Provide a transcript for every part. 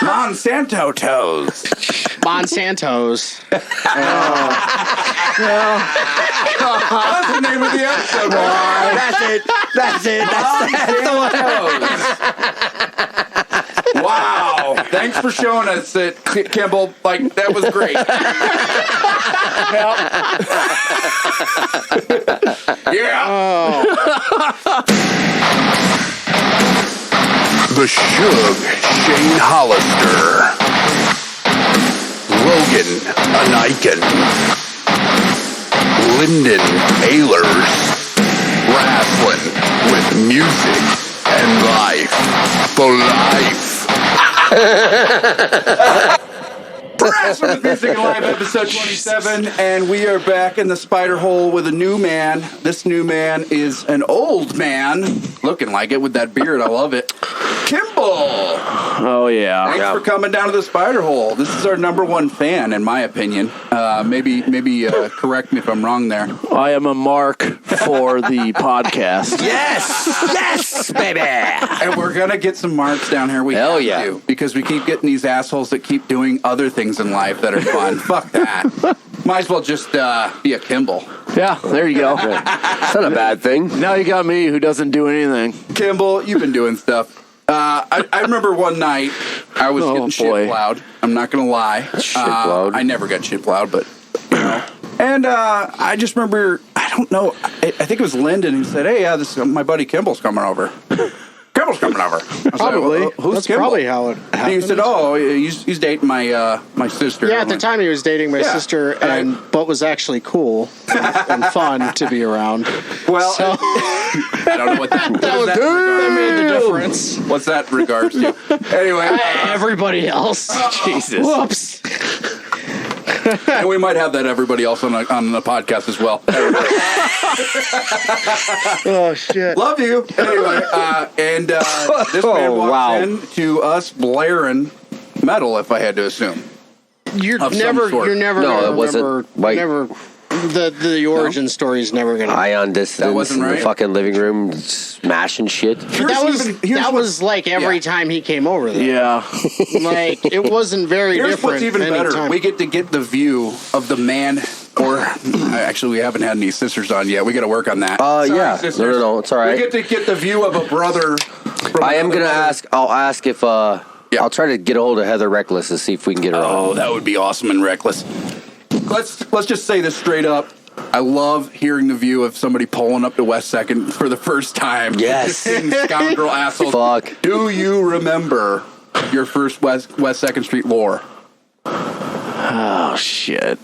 Mon-San-Toes. Mon-San-Toes. That's the name of the episode. That's it. That's the one. Wow. Thanks for showing us that, Kimble. Like, that was great. Yeah. The Shug, Shane Hollister. Logan, Ineichen. Lyndon, Ehlers. Wrastlin with music and life for life. Wrestling with Music and Live, episode 27, and we are back in the spider hole with a new man. This new man is an old man, looking like it with that beard. I love it. Kimble. Oh, yeah. Thanks for coming down to the spider hole. This is our number one fan, in my opinion. Maybe correct me if I'm wrong there. I am a mark for the podcast. Yes, baby. And we're going to get some marks down here. We Hell have yeah. to, because we keep getting these assholes that keep doing other things in life that are fun. Fuck that. Might as well just be a Kimble. Yeah, there you go. It's not a bad thing. Now you got me who doesn't do anything. Kimble, you've been doing stuff. I remember one night I was getting shit plowed. I'm not going to lie. Shit plowed? I never got shit plowed, but, you know. And I just remember, I don't know, I think it was Lyndon who said, hey, my buddy Kimble's coming over. Kimble's coming over. Probably. Like, who's That's Kimble? probably how it happened. And he said, oh, he's dating my sister. Yeah, at I'm the like, time he was dating my sister, but was actually cool and fun to be around. Well, So- I don't know what that that made the difference. What's that in regards to? Anyway, Everybody else. Jesus. Whoops. and we might have that everybody else on the podcast as well. Oh, shit. Love you. Anyway, and this man walks in to us blaring metal, if I had to assume. You're Of some never sort. gonna it wasn't remember, white. never, the origin story's never gonna. Ion distance wasn't in the right. fucking living room, smashing shit. That was like every time he came over there. Yeah. Like, it wasn't very Here's different. what's even better. anytime. We get to get the view of the man, or actually, we haven't had any sisters on yet. We got to work on that. Sorry, Yeah. sisters. No, it's all right. We get to get the view of a brother. From I am another gonna mother. ask. I'll ask if. I'll try to get a hold of Heather Reckless to see if we can get her on. Oh, that would be awesome and reckless. Let's just say this straight up. I love hearing the view of somebody pulling up to West Second for the first time. Yes. Just seeing scoundrel assholes. Fuck. Do you remember your first West 2nd Street lore? Oh, shit.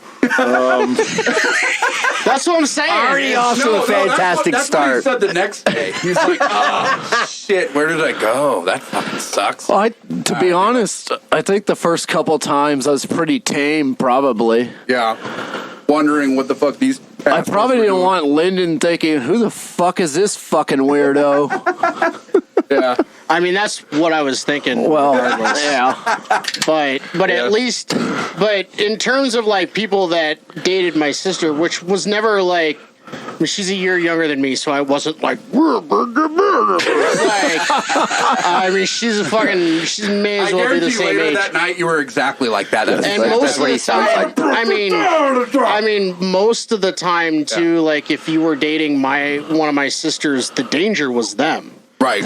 That's what I'm saying. Already off to a fantastic that's start. What he said the next day. He's like, oh, shit, where did I go? That fucking sucks. Well, to be honest, I think the first couple times I was pretty tame, probably. Yeah. Wondering what the fuck these... I probably didn't want Lyndon thinking, who the fuck is this fucking weirdo? Yeah. I mean, that's what I was thinking. Well, regardless. yeah. But at least, in terms of like people that dated my sister, which was never like, I mean, she's a year younger than me, so I wasn't like, I mean, she may as well be the same age. That night you were exactly like that. And most of the time, I mean, most of the time too. Like, if you were dating one of my sisters, the danger was them. Right.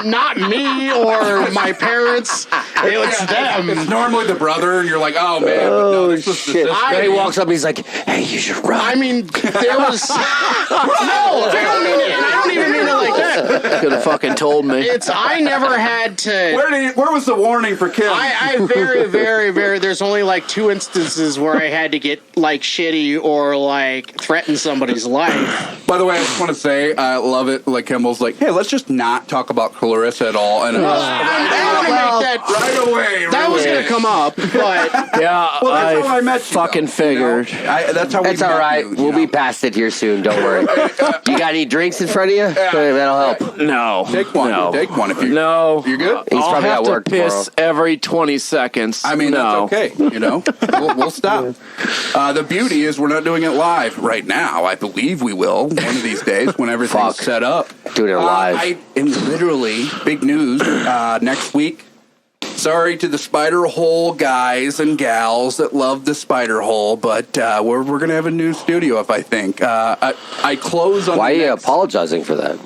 Not me or my parents. It's them. It's normally the brotder, and you're like, oh, man. But no, this was the Shit. sister. Then he walks up and he's like, hey, you should run. I mean, there was no. I don't mean it. I don't even mean it like that. Could have fucking told me. I never had to. Where was the warning for Kim? I very, very, very. There's only like 2 instances where I had to get like shitty or like threaten somebody's life. By the way, I just want to say, I love it. Like Kimble's like, hey, let's just not talk about Clarissa at all. And gonna make that right away. That was gonna come up, but Yeah, Well, that's how I met you. fucking though, figured. you know? That's how we It's met all right. you, We'll know? be past it here soon. Don't worry. You got any drinks in front of you? That'll help. No. Take one. No. Take one if you. No. You're good. He's I'll probably have at to work piss tomorrow. every 20 seconds. I mean, no. that's okay. You know, we'll stop. The beauty is we're not doing it live right now. I believe we will one of these days when everything's Fuck. set up. Doing it live. I am literally big news next week. Sorry to the Spider Hole guys and gals that love the Spider Hole, but we're going to have a new studio, if I think. I close on Why are the you next- apologizing for that?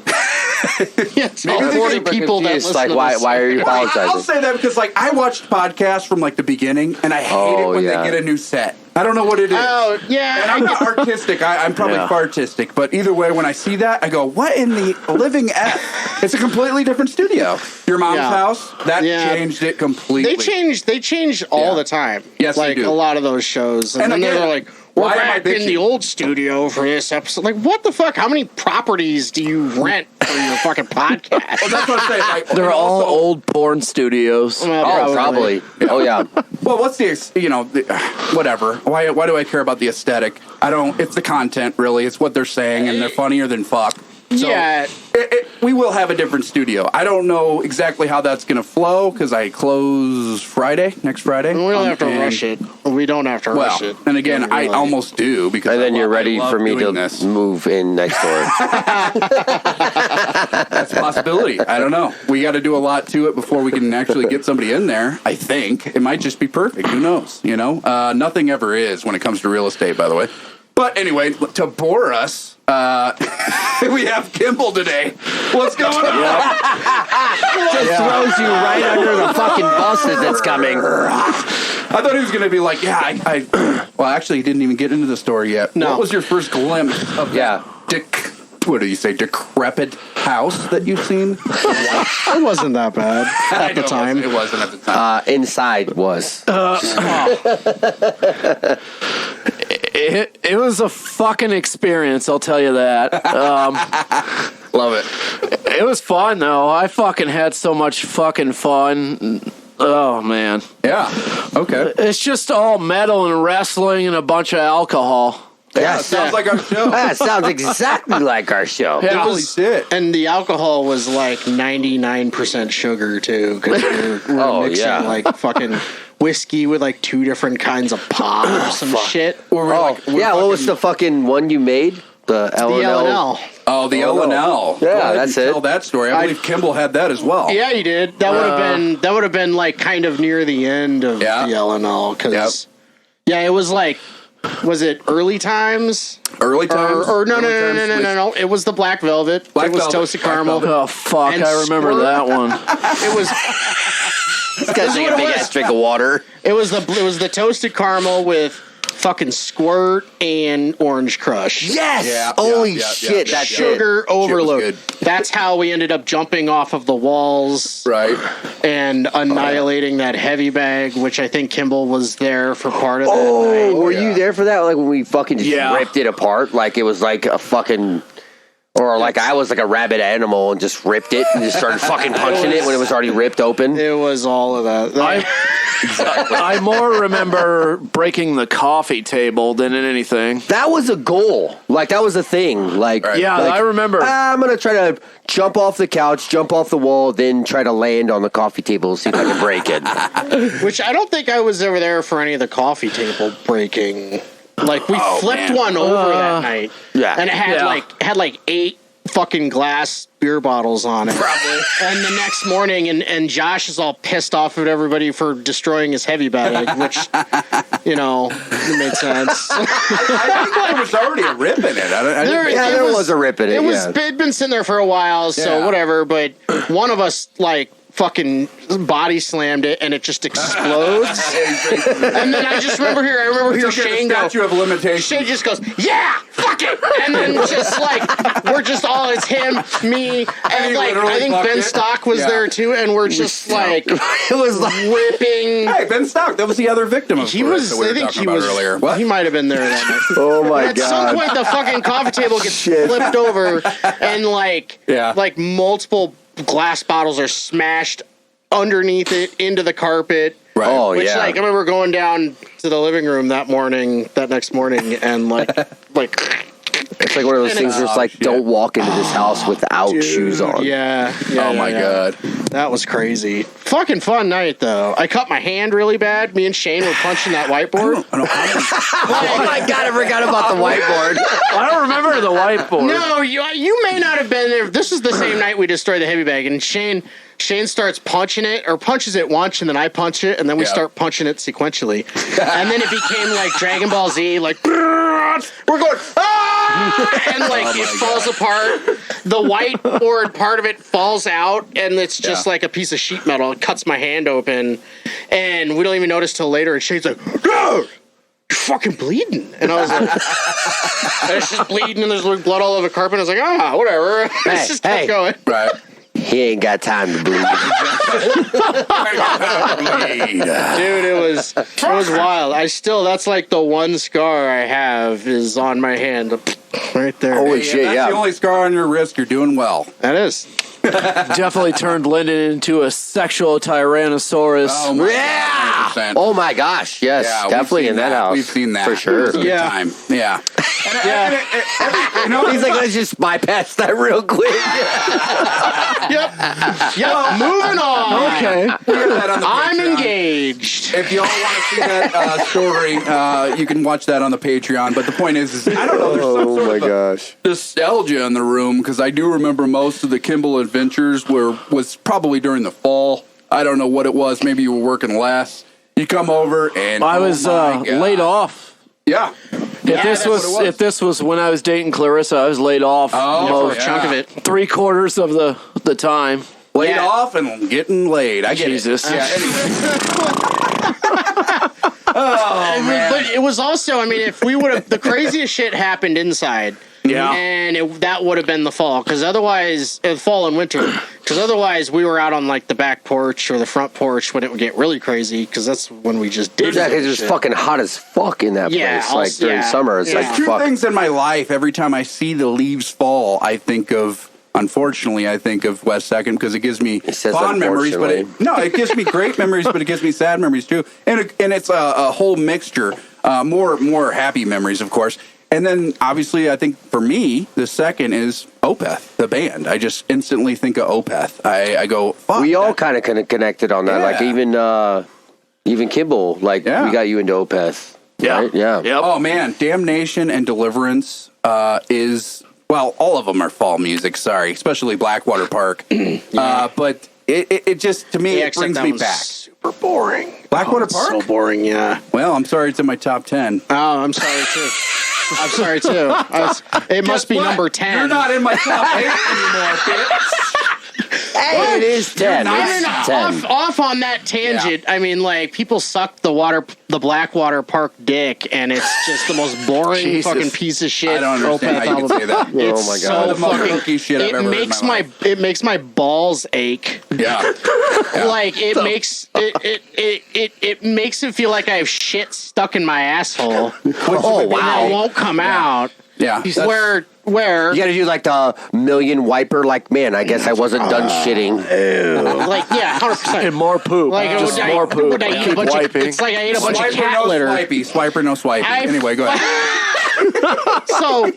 it's Maybe all they 40 get people that Confused, listen like, to this. why are you I'll apologizing? say that because, like, I watched podcasts from, like, the beginning, and I hate it Oh, when yeah. they get a new set. I don't know what it is. Oh, yeah. And I'm not artistic. I'm probably Yeah. fartistic. But either way, when I see that, I go, what in the living F? It's a completely different studio. Your mom's Yeah. house, that Yeah. changed it completely. They change all Yeah. the time. Yes, they like do. a lot of those shows. And, And then again, they're like, we're why am I back in bitching? the old studio for this episode. Like, what the fuck? How many properties do you rent for your fucking podcast? Well, that's what I'm saying. Like, They're and all also- old porn studios. Oh, probably. Oh, yeah. Well, what's the, whatever. Why do I care about the aesthetic? I don't, it's the content, really. It's what they're saying, and they're funnier than fuck. So Yeah. we will have a different studio. I don't know exactly how that's going to flow because I close next Friday. We don't have to And- rush it. We don't have to Well, rush it. and again, I Really. almost do because And then I you're love- ready I love for me to doing this. move in next door. That's a possibility. I don't know. We got to do a lot to it before we can actually get somebody in there. I think it might just be perfect. Who knows? You know, nothing ever is when it comes to real estate, by the way. But anyway, to bore us, we have Kimble today. What's going on? Just throws you right under the fucking buses that's coming. I thought he was going to be like, yeah, well, actually, he didn't even get into the story yet. No. What was your first glimpse of Yeah. what do you say, decrepit house that you've seen? It wasn't that bad I at the know, time. It wasn't at the time. Inside was. It was a fucking experience, I'll tell you that. Love it. It was fun, though. I fucking had so much fucking fun. Oh, man. Yeah. Okay. It's just all metal and wrestling and a bunch of alcohol. Yeah, sounds like our show. That sounds exactly like our show. Yeah. Holy shit. And the alcohol was like 99% sugar too, because we're Oh, mixing yeah. like fucking whiskey with like 2 different kinds of pop or some shit. Or we're Oh, like, we're yeah. What was fucking- the fucking one you made? The The L&L. L&L. Oh, the Oh, L&L. no. Go Yeah, ahead that's and it. Tell that story. I believe Kimble had that as well. Yeah, you did. That would have been like kind of near the end of Yeah. the L&L because yeah, it was like, was it early times? Early times. Or no, Early times was- no. It was the Black Velvet. Black it was Velvet, toasted Black caramel. Velvet. Oh, fuck. And I remember squirt. that one. It was This guy's taking a big ass drink of water. it was the toasted caramel with fucking Squirt and Orange Crush. Yes. Yeah, Holy yeah, shit. yeah, That's yeah. Sugar Shit was overload. good. That's how we ended up jumping off of the walls Right. and annihilating that heavy bag, which I think Kimble was there for part of that Oh, night. were yeah. you there for that? Like when we fucking just Yeah. ripped it apart? Like it was like a fucking. Or like I was like a rabid animal and just ripped it and just started fucking punching it when it was already ripped open. It was all of that. I more remember breaking the coffee table than in anything. That was a goal. Like that was a thing. Like Right. Yeah, like, I remember. I'm gonna try to jump off the couch, jump off the wall, then try to land on the coffee table, see if I can break it. Which I don't think I was ever there for any of the coffee table breaking. Like we flipped man. one over that night. Yeah. And it had Yeah. like 8 fucking glass beer bottles on it. Probably. And the next morning and Josh is all pissed off at everybody for destroying his heavy bag, which it made sense. I think there was already a rip in it. I didn't Yeah, there was a rip in it. It'd been sitting there for a while, so Yeah. whatever. But one of us like fucking body slammed it, and it just explodes. And then I remember hearing Shane go. Statute of limitation. Shane just goes, "Yeah, fuck it," and then just like we're just all it's him, me, and he like literally I think fucked Ben it? Stock was Yeah. there too, and we're just like It was like ripping. Hey, Ben Stock. That was the other victim of He course, was. that we were I think talking he about was. earlier. What? He might have been there that night. oh my At some point, the fucking coffee table gets flipped over, and like Yeah. multiple glass bottles are smashed underneath it into the carpet. Right. Oh, Which, yeah. like, I remember going down to the living room that next morning, and like, It's like one of those And things it's- where it's like, don't walk into this house without shoes on. yeah. Oh my God. That was crazy. Fucking fun night, though. I cut my hand really bad. Me and Shane were punching that whiteboard. I don't- Oh my God, I forgot about the whiteboard. I don't remember the whiteboard. No, you may not have been there. This was the same night we destroyed the heavy bag, and Shane starts punching it, or punches it once, and then I punch it, and then we Yeah. start punching it sequentially. And then it became like Dragon Ball Z, like, we're going, ah! And like it falls apart. The whiteboard part of it falls out, and it's just Yeah. like a piece of sheet metal. It cuts my hand open, and we don't even notice till later, and Shane's like, no! You're fucking bleeding. And I was like, it's just bleeding, and there's like blood all over the carpet. I was like, whatever. Let's just keep going. Right. He ain't got time to bleed. Dude, it was wild. That's like the one scar I have is on my hand, right there. Holy Hey, shit, if that's yeah. the only scar on your wrist, you're doing well. That is. Definitely turned Lyndon into a sexual tyrannosaurus. Oh my Yeah. God, 100%. Oh my gosh, yes, Yeah, we've definitely seen in that house. We've seen that for sure. It was a good Yeah. time. Yeah. Yeah. You know, He's like, let's just bypass that real quick. Yep. Moving on. Okay. we have that on the I'm Patreon. engaged. If y'all want to see that story, you can watch that on the Patreon. But the point is I don't know. There's some Oh sort my of a gosh. nostalgia in the room because I do remember most of the Kimble adventures was probably during the fall. I don't know what it was. Maybe you were working less. You come over and I was oh my God. laid off. Yeah. If this was when I was dating Clarissa, I was laid off Oh, For a chunk of it. 3/4 of the time. Laid Yeah. off and getting laid. I get Jesus. it. Yeah. But it was also, I mean, if we would have, the craziest shit happened inside. Yeah. And that would have been the fall, because otherwise, fall and winter, because otherwise we were out on like the back porch or the front porch when it would get really crazy, because that's when we just did Yeah, because shit. it's fucking hot as fuck in that Yeah, place. Like during yeah. summer, it's Yeah. like Two fuck. things in my life. Every time I see the leaves fall, I think of. Unfortunately, I think of West Second because it gives me says fond memories, but unfortunately. it gives me great memories, but it gives me sad memories too, and it's a whole mixture. More happy memories, of course, and then obviously, I think for me, the second is Opeth, the band. I just instantly think of Opeth. I go, fuck. We all that- kind of connected on that. Like Yeah. even Kimble, like Yeah. we got you into Opeth. Right? Yeah. Yep. Oh man, Damnation and Deliverance is. Well, all of them are fall music. Sorry, especially Blackwater Park. But it just to me Yeah, it except brings that me was back. super boring. Blackwater It's Park. so boring, yeah. Well, I'm sorry it's in my top 10. Oh, I'm sorry too. I'm sorry too. It must be number 10. You're not in my top 8 anymore, bitch. Hey, it is 10. not- It's No, no, 10. Off on that tangent. I mean, like, people suck the Blackwater Park dick, and it's just the most boring Jesus. fucking piece of shit. I don't understand Opeth how you album. can say that. It's Oh my so God. The most fucking. hooky shit I've It ever heard in makes my my life. it makes my balls ache. Yeah. Like it makes it makes it feel like I have shit stuck in my asshole. Oh, And wow. it won't come out. Yeah. Where You got to do like the million wiper. Like, man, I guess I wasn't done shitting. like 100%. And more poop. Like just I- more poop. would I eat a Keep bunch of- wiping. it's like I ate a bunch of Swiper, cat no litter. swipey. Swiper, no swipey. Anyway, go ahead. So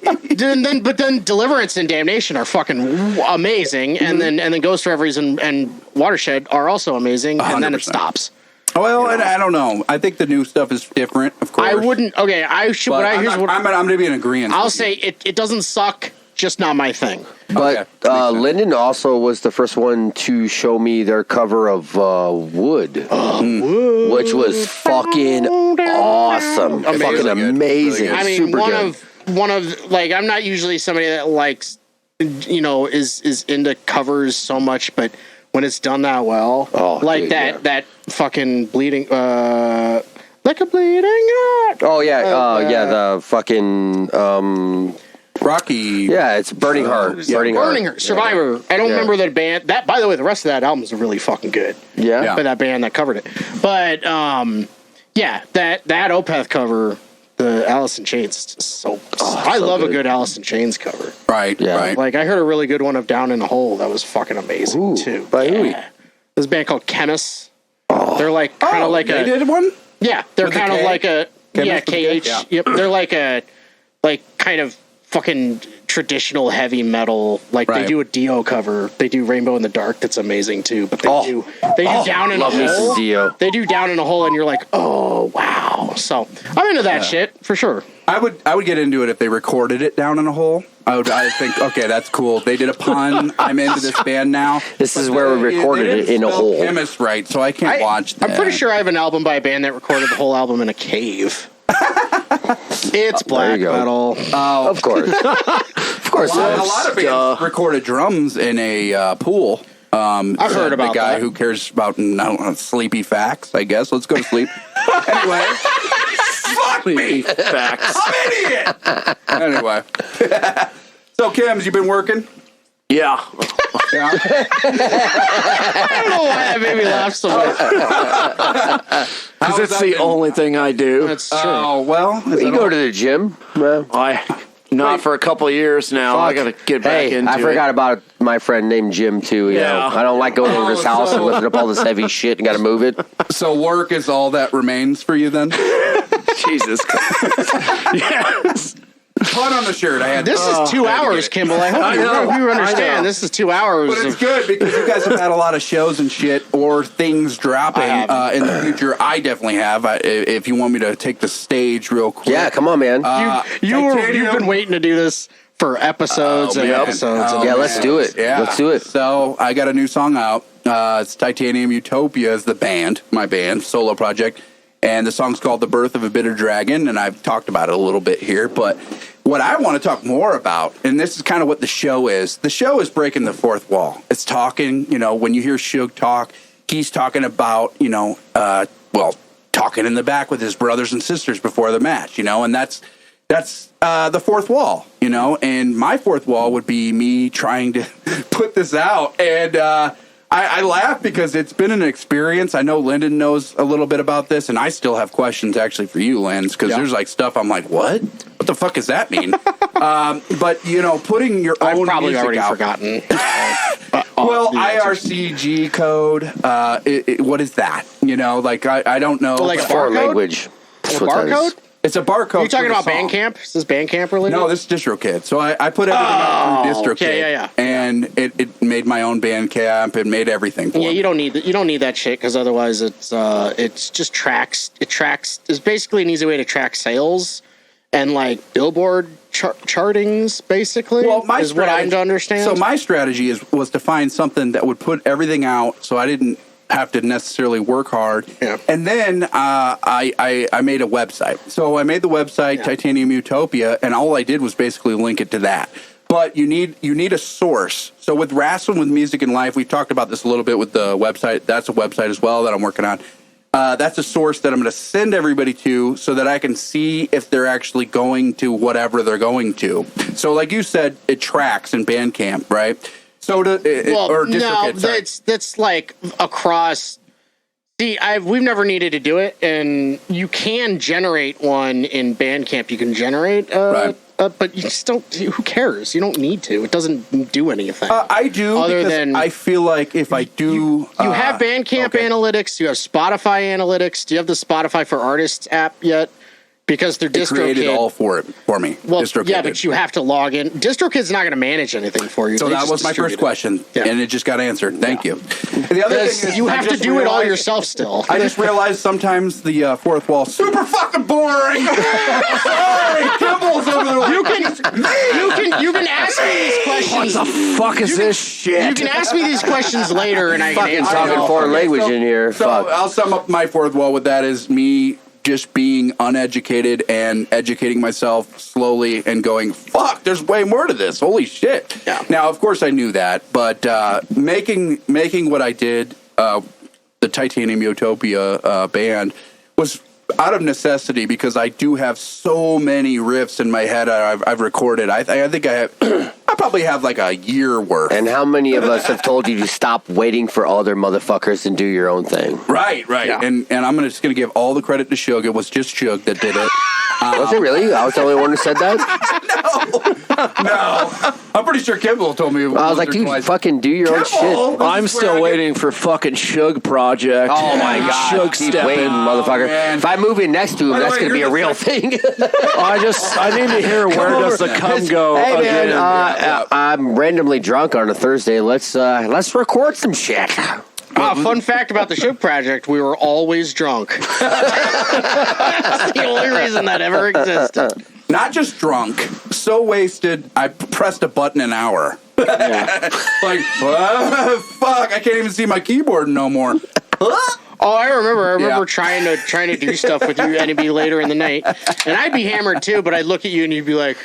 but then Deliverance and Damnation are fucking amazing, and then Ghost Reveries and Watershed are also amazing, and then it 100%. stops. Well, and I don't know. I think the new stuff is different, of course. I wouldn't. Okay, I should. But What I here's what I'm going to be in agreement. I'll with you. say. It doesn't suck. Just not my thing. But Okay, makes sense. Lyndon also was the first one to show me their cover of Wood, which was fucking awesome. Amazing. Fucking Really good. amazing. Really good. I mean, Super one good. of like I'm not usually somebody that likes, is into covers so much, but when it's done that well, like dude, that yeah. that fucking bleeding, like a bleeding heart. Oh yeah, yeah. The fucking Rocky. yeah. It's Burning Heart. Burning Burning Heart. Heart, Survivor. I don't Yeah. remember that band. That, by the way, the rest of that album is really fucking good. Yeah. Yeah. For that band that covered it. But yeah, that Opeth cover, the Alice in Chains, is just so. I so love a good. good Alice in Chains cover. Right, Yeah. right. Like I heard a really good one of Down in the Hole that was fucking amazing Ooh, too. by who? Yeah. This band called Chemists. They're like kind of like they a did one? yeah. They're With a kind of K? like a Chemist with a K? KH. Yeah. Yep. They're like a kind of fucking traditional heavy metal. Like Right. they do a Dio cover. They do Rainbow in the Dark. That's amazing too. But they do Down in a love me some Hole. Dio. They do Down in a Hole, and you're like, oh wow. So I'm into that shit for sure. I would get into it if they recorded it down in a hole. I think, okay, that's cool. They did a pun. I'm into this band now. This is where we recorded They it didn't in a spell hole. Chemist right, so I can't watch that. I'm pretty sure I have an album by a band that recorded the whole album in a cave. It's black you go. metal. Of course. Of course. A lot of bands recorded drums in a pool. I've heard about the guy that. who cares about sleepy facts. I guess. Let's go to sleep. Anyway, fuck me. Facts. I'm an idiot. Anyway, so Kims, you been working? Yeah. Yeah. I don't know why that made me laugh so much. Because it's the only thing I do. That's true. Oh well. You go to the gym. Well, Not for a couple of years now. I got to get back hey, into I forgot about my friend named Jim too. You know, I don't like going over his house and lifting up all this heavy shit and got to move it. So work is all that remains for you then? Jesus Christ. Yes. Pun on the shirt. I had. This is 2 hours, Kimball. I hope you understand. This is 2 hours. But it's good because you guys have had a lot of shows and shit or things dropping in the future. I definitely have. If you want me to take the stage real quick. Yeah, come on, man. You've been waiting to do this for episodes and episodes. Yeah, let's do it. Yeah. Let's do it. So I got a new song out. It's Titanium Utopia is the band, my band, solo project. And the song's called The Birth of a Bitter Dragon. And I've talked about it a little bit here. But what I want to talk more about, and this is kind of what the show is breaking the fourth wall. It's talking, when you hear Shug talk, he's talking about, talking in the back with his brothers and sisters before the match, and that's the fourth wall, and my fourth wall would be me trying to put this out. And I laugh because it's been an experience. I know Lyndon knows a little bit about this, and I still have questions actually for you, Lens, because there's like stuff I'm like, what? What the fuck does that mean? But putting your own I've probably music already out. forgotten. Well, IRCG code, what is that? I don't know. Like a Foreign barcode? language. That's A what that is. barcode? It's a barcode. Are you talking for the about song. Bandcamp? Is this Bandcamp related? No, this is DistroKid. So I put everything out through DistroKid. okay, yeah. And it made my own Bandcamp. It made everything for Yeah, me. you don't need that shit because otherwise it's just tracks. It's basically an easy way to track sales and like Billboard chartings. Basically, Well, my is what I'm to understand. So my strategy was to find something that would put everything out, so I didn't have to necessarily work hard. Yeah. And then I made a website. So I made the website Titanium Utopia, and all I did was basically link it to that. But you need a source. So with Wrastlin with Music and Life, we've talked about this a little bit with the website. That's a website as well that I'm working on. That's a source that I'm going to send everybody to so that I can see if they're actually going to whatever they're going to. So like you said, it tracks in Bandcamp, right? So or DistroKid, sorry. that's like across. See, we've never needed to do it, and you can generate one in Bandcamp. You can generate, Right. but you just don't. Who cares? You don't need to. It doesn't do anything. I do Other because than- I feel like if I do... You have Bandcamp analytics. You have Spotify analytics. Do you have the Spotify for Artists app yet? Because they're It created DistroKid. all for me. Well, DistroKid yeah, did. but you have to log in. DistroKid's not going to manage anything for you. So They that just was my distribute first it. question, Yeah. and it just got answered. Thank you. The other thing is, You I have to just do it all realized- yourself still. I just realized sometimes the fourth wall super fucking boring. Sorry, Kimball's over there. You can ask me these questions. What the fuck is this shit? You can ask me these questions later, and I can Fucking answer talking them. foreign language in here. So Fuck. I'll sum up my fourth wall with that is me just being uneducated and educating myself slowly and going, fuck, there's way more to this. Holy shit. Yeah. Now, of course I knew that, but making what I did, the Titanium Utopia band, was out of necessity because I do have so many riffs in my head I've recorded. I think I probably have like a year worth. And how many of us have told you to stop waiting for other motherfuckers and do your own thing? Right. Yeah. And I'm just going to give all the credit to Shug. It was just Shug that did it. Was it really? I was the only one who said that? No. I'm pretty sure Kimble told me. I was like, dude, fucking do your own shit. I'm still waiting for fucking Shug project. Oh my god, Shug keep stepping. waiting, motherfucker. man. If I move in next to him, By the that's way, gonna be you're a the real thing. I need to hear where does the cum go Hey again. man, I'm randomly drunk on a Thursday. Let's record some shit. Fun fact about the Shug project: we were always drunk. That's the only reason that ever existed. Not just drunk, so wasted, I pressed a button an hour. Yeah. Like, fuck, I can't even see my keyboard no more. Oh, I remember Yeah. trying to do stuff with you, and it'd be later in the night, and I'd be hammered too. But I'd look at you, and you'd be like,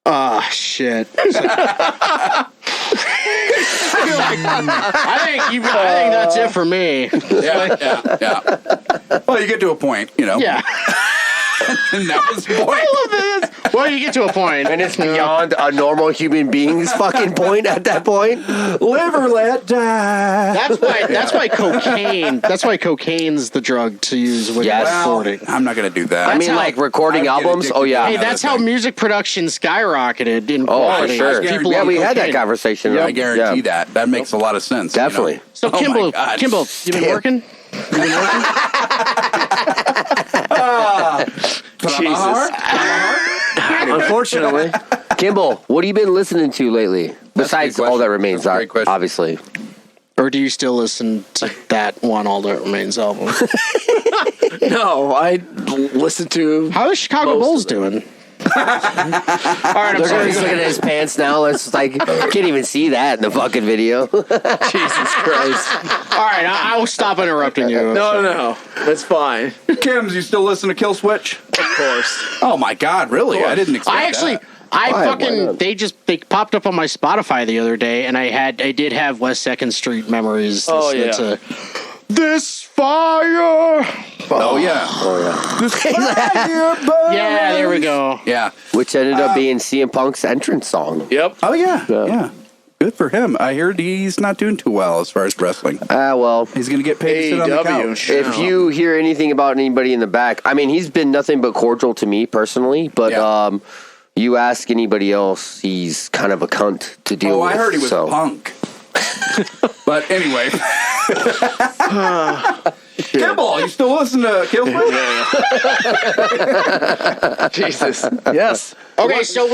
"Ah, shit." It's like, I think that's it for me. Yeah. Well, you get to a point, you know. Yeah. And that was the point. I love this. Well, you get to a point, And it's beyond a normal human being's fucking point at that point. Live or let die. That's why cocaine. That's why cocaine's the drug to use when Yes. you're Well, recording. I'm not going to do that. I mean, how- like recording I would get albums. addicted Oh to yeah. Hey, another that's how thing. music production skyrocketed in Oh, for quality. sure. People Yeah, on we had that cocaine. conversation. I guarantee Yeah. that. That makes a lot of sense. you know? Definitely. So Oh my Kimble, God. you been working? Jesus. Unfortunately. Kimball, what have you been listening to lately? Besides good All That question. Remains, That's a great question. obviously. Or do you still listen to that one All That Remains album? No, I listen to. How are the Chicago Most Bulls of it. doing? All right, I'm sorry. He's looking at his pants now. It's like, can't even see that in the fucking video. Jesus Christ. All right, I will stop interrupting you. No. It's fine. Kims, you still listen to Kill Switch? Of course. Oh my God, really? I didn't expect I actually, that. Why fucking, not? they popped up on my Spotify the other day, and I did have West Second Street memories. Oh, listening yeah. to This Fire. Oh yeah. This fire burns. Yeah, there we go. Yeah. Which ended up being CM Punk's entrance song. Yep. Oh yeah. Yeah. Yeah. Good for him. I heard he's not doing too well as far as wrestling. Well, He's going to get paid to sit on the couch. if you hear anything about anybody in the back, I mean, he's been nothing but cordial to me personally, but Yeah. you ask anybody else, he's kind of a cunt to deal Oh, with. I heard he was so. a punk. But anyway. Kimball, you still listen to Kill Switch? Jesus. Yes. Okay, so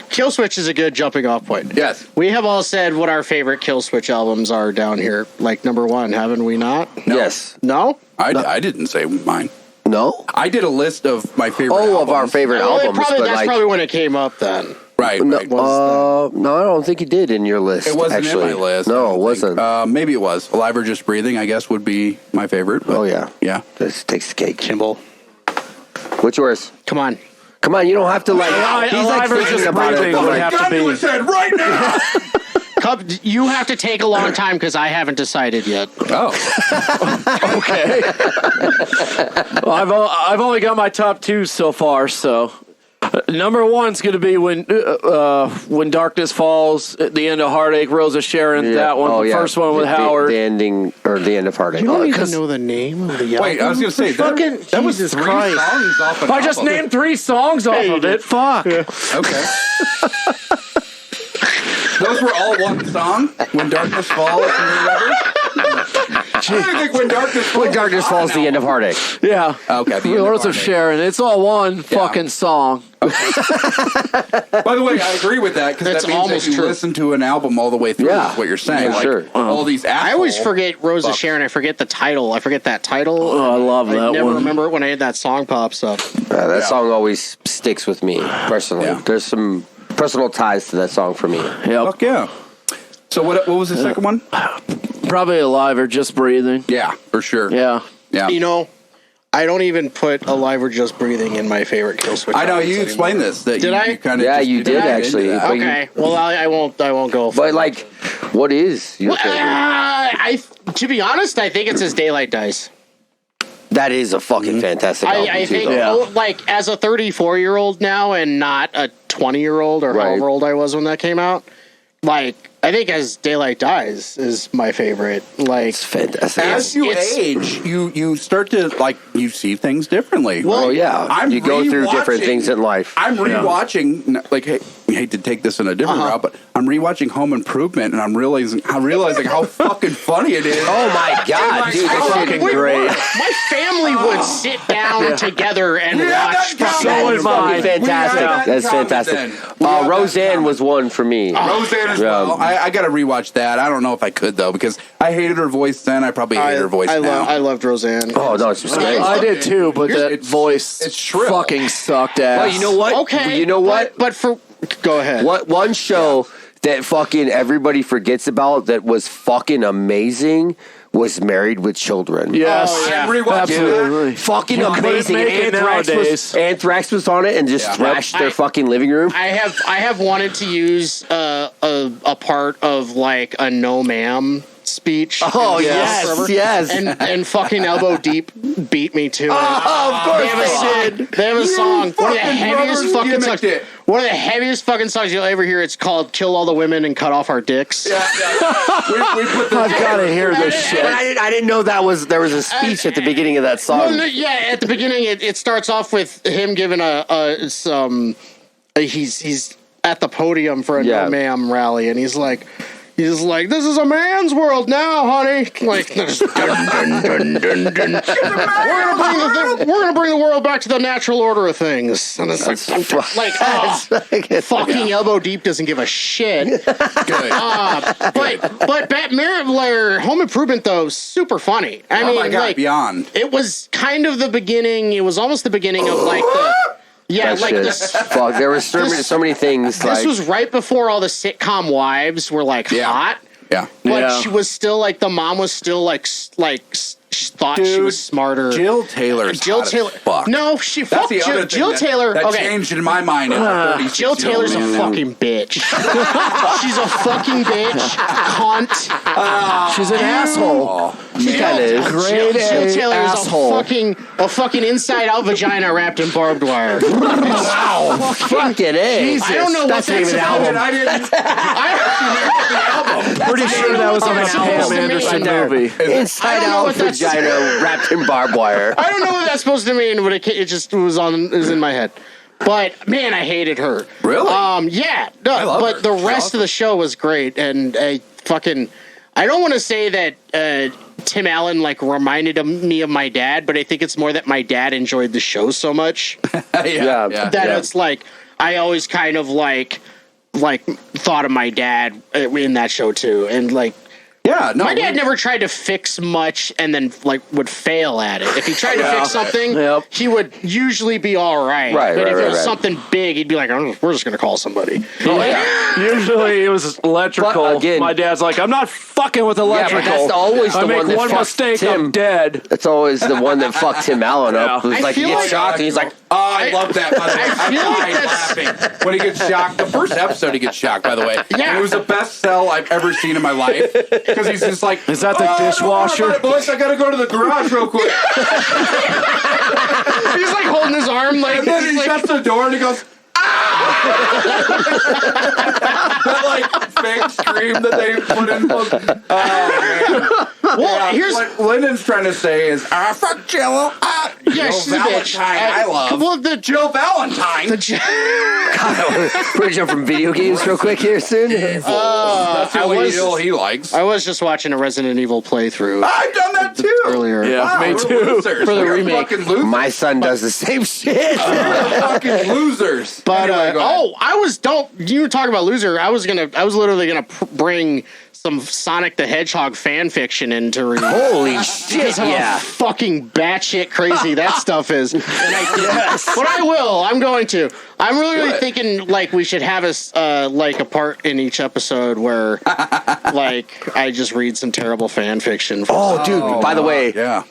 Kill Switch is a good jumping off point. Yes. We have all said what our favorite Kill Switch albums are down here, like number one, haven't we not? Yes. No? I didn't say mine. No? I did a list of my favorite Oh, of our albums. favorite Well, albums, but that's like, probably when it came up then. Right. no, right. no, I don't think you did in your list. It wasn't actually. in my list. I No, don't it wasn't. think. Maybe it was. Alive or Just Breathing, I guess, would be my favorite. But Oh, yeah. Yeah. This takes the cake. Kimball. What's yours? Come on. Come on, you don't have to like. He's like Alive or thinking Just about it. Breathing but, would like, have to Gun to be. his head right now. You have to take a long time because I haven't decided yet. Oh. Okay. Well, I've only got my top two so far, so number one's going to be when Darkness Falls, at the end of Heartache, Rose of Sharon. yeah. That one, Oh, the yeah. first one with The- Howard. The ending or the end of Heartache. You don't even 'cause- know the name of the album. Wait, I was going to say, that was Jesus three Christ. songs off an I just album. named 3 songs off of it. Fuck. Okay. Those were all one song? When Darkness Falls and whatever? I don't think When Darkness Falls. When Darkness Falls, the end of Heartache. Yeah. Okay, the end of Rose of Heartache. Sharon. It's all one fucking song. By the way, I agree with that because That's that means almost that you true. listen to an album all the way through. Yeah. Is what you're saying? For Like sure. all these. I always asshole forget Rose of fucks. Sharon. I forget the title. I forget that title. Oh, I love I that never one. remember it when that song pops up. That Yeah. song always sticks with me personally. Yeah. There's some personal ties to that song for me. Yep. Fuck yeah. So what was the second one? Probably Alive or Just Breathing. Yeah, for sure. Yeah. Yeah. You know, I don't even put Alive or Just Breathing in my favorite Kill Switch. I know albums you anymore. explained this. That Did you, I? You kind of Yeah, you did actually. But you- Okay, well I won't go. For But like, what is your favorite? to be honest, I think it's As Daylight Dies. That is a fucking fantastic album. I too, think, though. like, as a 34-year-old now and not a 20-year-old or Right. however old I was when that came out, like, I think As Daylight Dies is my favorite. Like, It's fantastic. As you age, you start to you see things differently. Oh yeah, you go through different things in life. I'm rewatching, I hate to take this in a different route, but I'm rewatching Home Improvement, and I'm realizing how fucking funny it is. Oh my god, dude, that's fucking great. my family would sit down together and watch. So would mine. Fantastic. That's fantastic. Roseanne was one for me. Roseanne as well. I got to rewatch that. I don't know if I could though, because I hated her voice then. I probably hate her voice now. I loved Roseanne. Oh no, it's just great. I did too, but that voice it's shrill. fucking sucked ass. Well, you know what? Okay, You know what? But go ahead. What one show that fucking everybody forgets about that was fucking amazing was Married with Children. Yes, Oh, yeah. absolutely. Fucking You couldn't amazing. make it nowadays. Anthrax was on it and just thrashed their fucking living room. I have wanted to use a part of like a no ma'am speech. Oh in yes, forever. yes. And fucking Elbow Deep beat me to it. of course They have a song. One of the heaviest Robert fucking gimmicked songs. it. One of the heaviest fucking songs you'll ever hear. It's called "Kill All the Women and Cut Off Our Dicks." We put the I've got to hear this shit. But I didn't know there was a speech at the beginning of that song. Well, no, yeah, at the beginning it starts off with him giving he's at the podium for a no ma'am rally, and he's like, this is a man's world now, honey. Like, dun, dun, dun, dun, dun. We're gonna bring the world back to the natural order of things. And it's fucking Elbow Deep doesn't give a shit. good. But Home Improvement though, super funny. I mean, my God, beyond. It was kind of the beginning. It was almost the beginning of like the. Yeah, That like shit. this. Fuck, there was so many things. This was right before all the sitcom wives were like hot. Yeah. But she was still like the mom was still like she thought she was smarter. Jill Taylor's hot as fuck. No, she That's fucked the other thing Jill Taylor. That okay. changed in my mind. Jill Taylor's a fucking bitch. She's a fucking bitch. Cunt. She's an asshole. She kind of is. Great Jill Taylor is asshole. a fucking inside out vagina wrapped in barbed wire. Wow. Fucking A. I don't know That's what not even an album. I didn't. Pretty sure that was on a Pam Anderson movie. Inside out vagina wrapped in barbed wire. I don't know what that's supposed to mean, but it just was in my head. But man, I hated her. Really? Yeah. No, I love but her. the She's rest awesome. of the show was great, and I don't want to say that Tim Allen like reminded me of my dad, but I think it's more that my dad enjoyed the show so much yeah. that it's like I always kind of like thought of my dad in that show too, and like. Yeah, no. My dad never tried to fix much and then would fail at it. If he tried to fix something, he would usually be all right. Right, but if it was right. something big, he'd be like, "We're just going to call somebody." Usually it was electrical. But again- My dad's like, I'm not fucking with electrical. that's always the I make one that one fucks mistake, Tim. I'm dead. That's always the one that fucked Tim Allen up. It was I like he feel gets like- shocked and he's like, Oh, I love that. By the way, I feel like died that's- laughing when he gets shocked. The first episode, he gets shocked. By the way, Yeah. and it was the best sell I've ever seen in my life because he's just like, Is that the dishwasher? Hold on, boys, I gotta go to the garage real quick. He's like holding his arm, like, And then he he's like shuts the door and he goes, that like fake scream that they put in. Oh man! well, here's What Lyndon's trying to say is, fuck Jill. yeah, Jill she's a bitch. Valentine, I love. Well, the Jill Valentine. we're jump from video games real quick here soon. That's the I only was- Jill he likes. I was just watching a Resident Evil playthrough I've done that too. earlier. Yeah, Wow, me we're too. losers. For the We're remake. fucking losers. My son does the same shit. We're fucking losers. But Anyway, go ahead. you were talking about loser. I was literally gonna bring some Sonic the Hedgehog fan fiction into review. Holy shit, How yeah. fucking batshit crazy that stuff is. And I didn't. But I will. I'm going to. I'm really it. thinking like we should have like a part in each episode where like I just read some terrible fan fiction. Oh, dude, by the way, Yeah.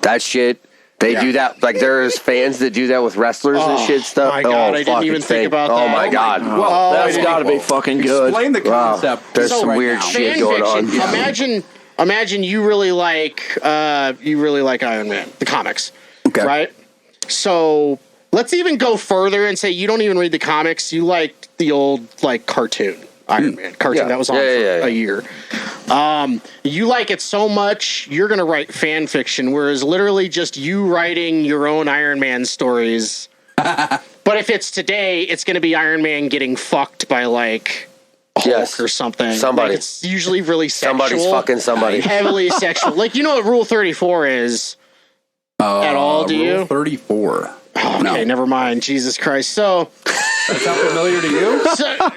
that shit, they do that. Like, there's fans that do that with wrestlers and shit stuff. my God, I didn't fucking even think thing. about Oh, that. my Oh, God. Well, That's got to be fucking good. Explain the Wow. concept. There's some right weird now. shit Fan going on. fiction. Imagine you really like Iron Man, the comics, Okay. right? So let's even go further and say you don't even read the comics. You like the old like cartoon, Iron Man cartoon that was on for a year. You like it so much, you're going to write fan fiction, whereas literally just you writing your own Iron Man stories. But if it's today, it's going to be Iron Man getting fucked by like Hulk or something. Somebody. Like, it's usually really sexual. Somebody's fucking somebody. Heavily sexual. Like, you know what Rule 34 is at all, do you? Rule 34. Oh, okay, never mind. Jesus Christ. So... That's not familiar to you?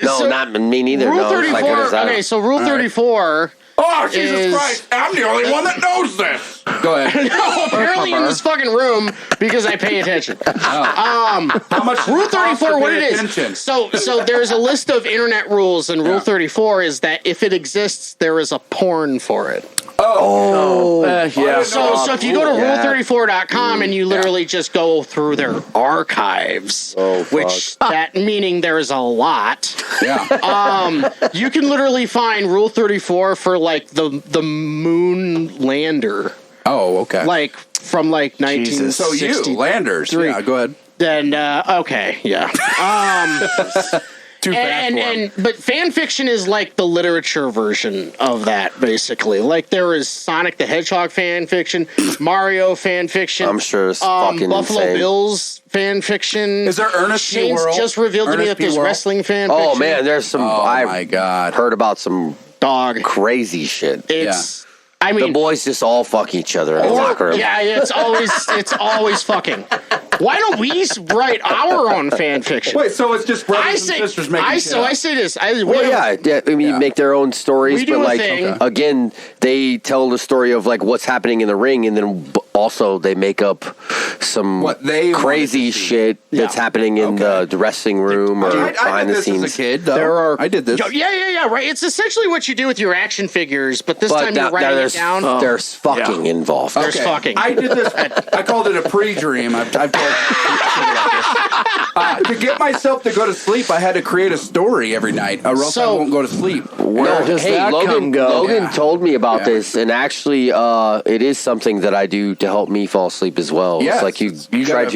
No, not me neither. Rule no, 34. Okay, so Rule 34... Oh, Jesus Christ. I'm the only one that knows this. Go ahead. No, apparently in this fucking room because I pay attention. How much Rule 34, what it is. Attention? So there's a list of internet rules, and Rule 34 is that if it exists, there is a porn for it. Yeah. So if you go to rule34.com and you literally just go through their archives, which that meaning there's a lot. Yeah. You can literally find Rule 34 for like the moon lander. Oh, okay. Like from like 1960. So you, Landers. Yeah, go ahead. Then okay, yeah. Too fast But fan fiction is like the literature version of that, basically. Like there is Sonic the Hedgehog fan fiction, Mario fan fiction. I'm sure it's fucking Buffalo insane. Bills fan fiction. Is there Ernest P. Shane's Worrell? just revealed to me that there's Ernest P. Worrell? wrestling fan fiction. Oh man, there's some. Oh, I my God. heard about some Dog. crazy shit. It's. I The mean, boys just all fuck each other in the locker room. yeah, it's always fucking. Why don't we write our own fan fiction? Wait, so it's just brothers and sisters making shit So up. I say this. Well, yeah. I mean, make their own stories, We do but a like thing. again, they tell the story of like what's happening in the ring, and then also they make up some What they crazy wanted to see. shit that's happening in the dressing room or I behind did the this scenes. as a kid, though. I did this. Yeah, right. It's essentially what you do with your action figures, but this time you're writing it down. There's fucking involved. There's fucking. I did this. I called it a pre-dream. I've told to get myself to go to sleep, I had to create a story every night, or else I won't go to sleep. Where does that come go? Logan told me about this, and actually, it is something that I do to help me fall asleep as well. Yes, It's like you try gotta-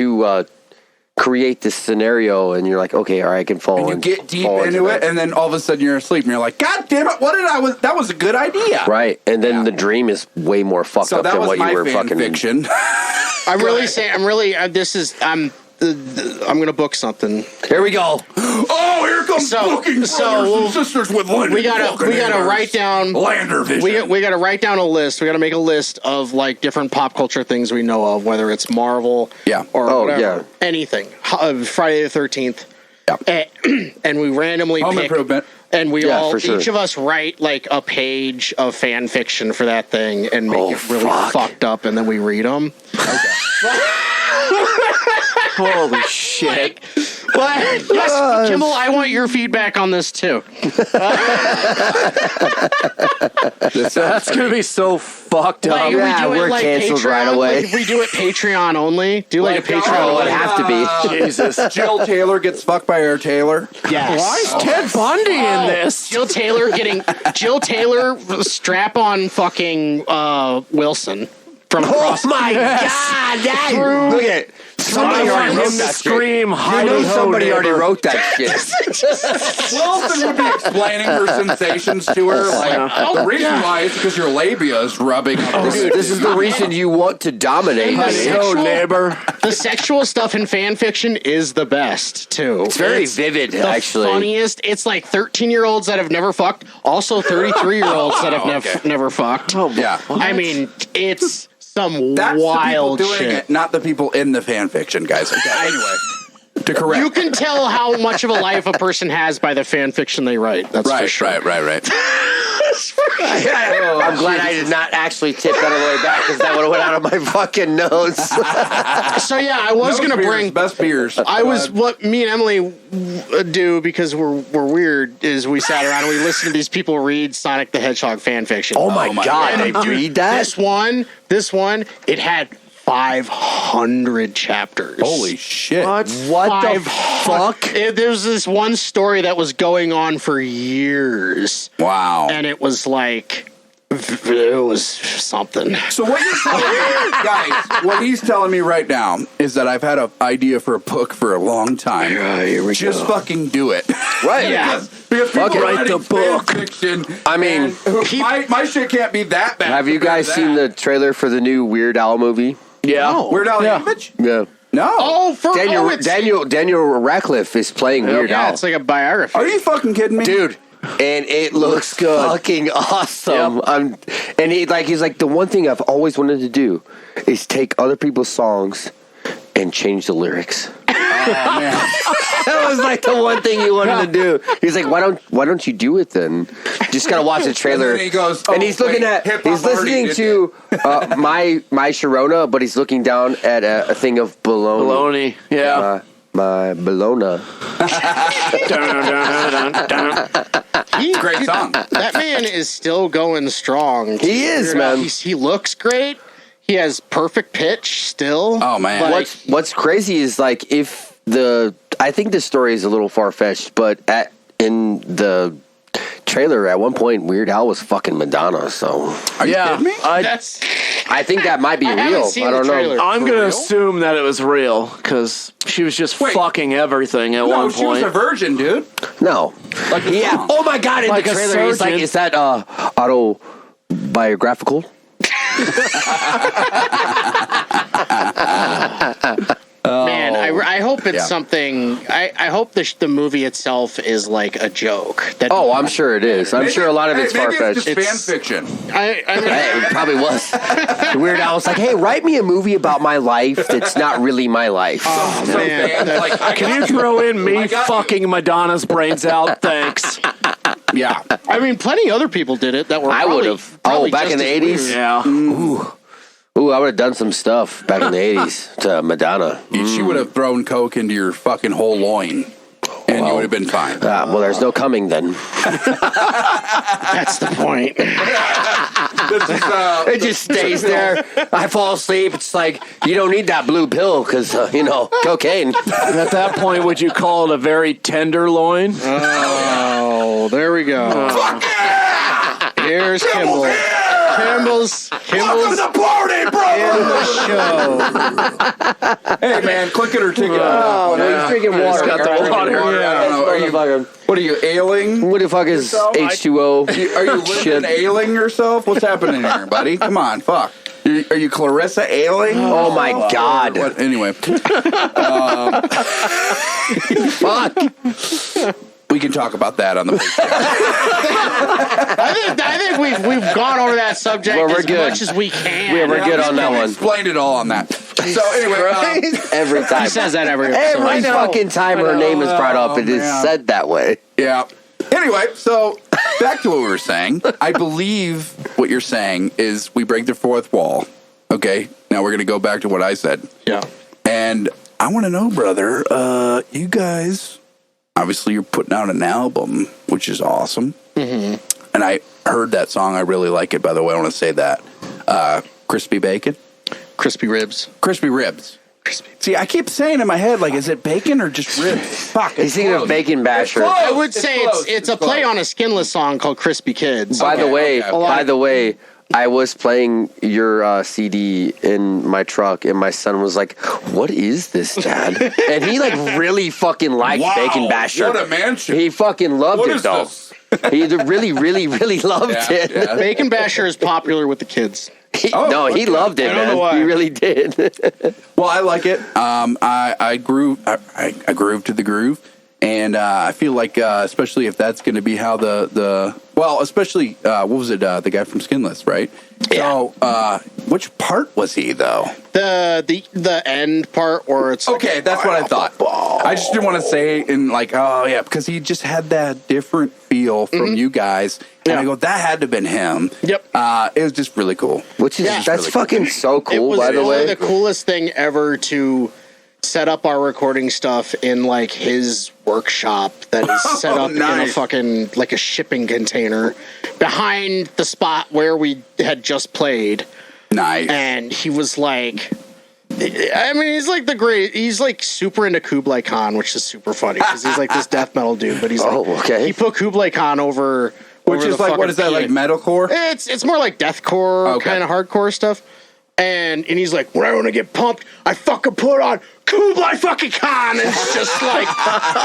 to create this scenario, and you're like, okay, all right, I can fall. And you get deep into it, and then all of a sudden you're asleep, and you're like, God damn it! That was a good idea. Right, and then the dream is way more fucked So up that than was what my you were fan fucking fiction. I'm gonna book something. Here we go. Oh, here comes booking brothers and sisters with Lyndon. We gotta write down Lander Vision. We gotta write down a list. We gotta make a list of like different pop culture things we know of, whether it's Marvel, or whatever, anything. Friday the 13th, and we randomly Home pick. Improvement. And we Yeah, for sure. each of us write like a page of fan fiction for that thing and make it really fucked up, and then we read them. Holy shit. But yes, Kimball, I want your feedback on this too. That's going to be so fucked up. Like, Yeah, we do we're it like canceled Patreon, right away. Like, if we do it Patreon only. Do like a Patreon. Oh, only. it'd have to be. Jesus. Jill Taylor gets fucked by Air Taylor. Yes. Why is Ted Bundy in this? Jill Taylor strap on fucking Wilson from across. Oh my God! Look at it. Somebody I already want wrote him to that scream, shit. You "Hidey know ho, somebody already neighbor." wrote that shit. Wilson would be explaining her sensations to her. Like, the reason why is because your labia is rubbing up. Dude, this is the reason you want to dominate. And the me. sexual- neighbor. The sexual stuff in fan fiction is the best too. It's very vivid, the actually. funniest. It's like 13-year-olds that have never fucked, also 33-year-olds that have never fucked. Yeah. I mean, it's some That's wild the people doing shit. it, not the people in the fan fiction, guys. Okay, anyway, to correct. You can tell how much of a life a person has by the fan fiction they write. That's for sure. Right. I'm glad I did not actually tip that all the way back because that would have went out of my fucking nose. So yeah, I was Those gonna beers, bring. best beers. What me and Emily do because we're weird is we sat around and we listened to these people read Sonic the Hedgehog fan fiction. Oh my God, And they dude, read that? This one, it had 500 chapters. Holy shit! What the fuck? There's this one story that was going on for years. Wow. And it was like It was something. So what you're telling me, guys, what he's telling me right now is that I've had an idea for a book for a long time. Here we Just fucking do it. Right. Yeah. Because people Fucking are write writing the book. fan fiction. I mean, and my shit can't be that bad. have you guys seen the trailer for the new Weird Al movie? Yeah. No. Weird Al Yeah. Yankovic? Yeah. No. Oh, Daniel Radcliffe is playing Weird yeah, Al. it's like a biography. Are you fucking kidding me? Dude, and it looks good. fucking awesome. Yep. He's like the one thing I've always wanted to do is take other people's songs and change the lyrics. Oh, man. That was like the one thing he wanted to do. He's like, why don't you do it then? Just gotta watch the trailer. And then he goes, and he's looking at, he's listening to my Sharona, but he's looking down at a thing of bologna. Baloney. Yeah. My bologna. Great song. That man is still going strong. He is, Weird Al. man. He looks great. He has perfect pitch still. Oh, man. Like, What's crazy is like I think the story is a little far fetched, but in the trailer at one point, Weird Al was fucking Madonna. So Are you kidding me? that's I think that might be I haven't real. seen I the don't know. trailer. I'm For going to real? assume that it was real because she was just Wait. fucking everything at No, one she was point. a virgin, dude. No. Like the Yeah. song. Oh my god! In Like the a trailer, he's like, surgeon. "Is that autobiographical?" man. I hope it's Yeah. something. I hope the movie itself is like a joke. That Oh, I'm sure it is. I'm sure a lot of it's far maybe it's fetched. just fan fiction. I mean, It probably was. Weird Al was like, "Hey, write me a movie about my life that's not really my life." oh So man, fans, like, I Can you got throw in I me got you. fucking Madonna's brains out? Thanks. Yeah. I mean, plenty other people did it that were. I probably- would've. probably Back just in the as 80s? weird. Yeah. Ooh, I would have done some stuff back in the '80s to Madonna. She would have thrown coke into your fucking whole loin, and you would have been fine. Well, there's no coming then. That's the point. This is, It just stays there. I fall asleep. It's like you don't need that blue pill because cocaine. At that point, would you call it a very tenderloin? Oh, there we go. Here's Kimble. Kimble's welcome to party, bro. in the show. Hey, man, click it or ticket. Oh, he's drinking water. got the water. I don't know. What are you ailing? What the fuck is H2O? Are you Lyndon ailing yourself? What's happening here, buddy? Come on, fuck. Are you Clarissa ailing? Oh my god! What? Anyway, Fuck! we can talk about that on the podcast. I think we've gone over that subject Well, we're as good. much as we can. Yeah, we're good on that We one. explained it all on that. So anyway, Every time. He says that every Every episode. fucking time her name is brought up, it is man. said that way. yeah. Anyway, so back to what we were saying. I believe what you're saying is we break the fourth wall. Okay, now we're gonna go back to what I said. Yeah. And I want to know, brother, you guys, obviously you're putting out an album, which is awesome. Mm-hmm. And I heard that song. I really like it, by the way. I want to say that. Crispy Bacon? Crispy ribs. Crispy Ribs. See, I keep saying in my head, like, is it bacon or just ribs? Fuck. He's thinking of Bacon Basher. It's close. I would say close. it's a play close. on a Skinless song called Crispy Kids. By the way, okay. I was playing your CD in my truck, and my son was like, "What is this, Dad?" And he like really fucking liked Wow, Bacon Basher. what a mansion. He fucking loved What it is though. this? He really, really, really loved Yeah, it. yeah. Bacon Basher is popular with the kids. He okay. loved it, I don't man. know why. He really did. Well, I like it. I groove. I groove to the groove, and I feel like, especially if that's going to be how especially what was it? The guy from Skinless, right? Yeah. So, which part was he though? The end part where it's like, Okay, that's what I thought. I just didn't want to say in like, oh yeah, because he just had that different feel from you guys, and I go, that had to have been him. Yep. It was just really cool. Which is Yeah. that's really fucking so it cool, was by the really way. the coolest thing ever to set up our recording stuff in like his workshop that is set up in a nice. fucking like a shipping container behind the spot where we had just played. Nice. And he was like, I mean, he's like super into Kublai Khan, which is super funny because he's like this death metal dude. But he's like, Oh, okay. He put Kublai Khan over Which over is the like, what fucking is that, like PA. metalcore? It's more like deathcore Okay. kind of hardcore stuff. And he's like, when I want to get pumped, I fucking put on Kublai fucking Khan. And it's just like,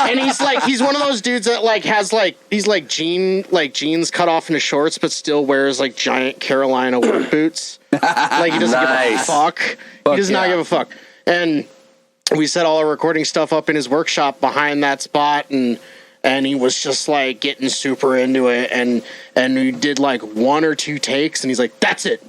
and he's one of those dudes that like has like, he's like jeans cut off into shorts, but still wears like giant Carolina work boots. Like he doesn't give a fuck. He does not give a fuck. And we set all our recording stuff up in his workshop behind that spot, and he was just like getting super into it, and we did like 1 or 2 takes, and he's like, "That's it,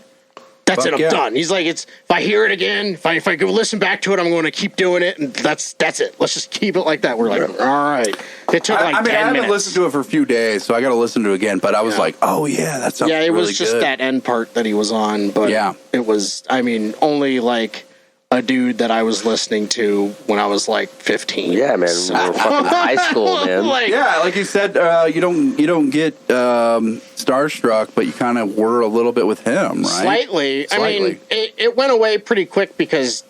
I'm done." He's like, "It's if I hear it again, if I go listen back to it, I'm going to keep doing it, and that's it. Let's just keep it like that." We're like, "All right." It took like 10 minutes. I haven't listened to it for a few days, so I got to listen to it again. But I was like, "Oh yeah, that sounds it really was just good." that end part that he was on, but it was, I mean, only like a dude that I was listening to when I was like 15. Yeah, man. We were fucking high school, man. Like you said, you don't get starstruck, but you kind of were a little bit with him, right? Slightly. I mean, it went away pretty quick because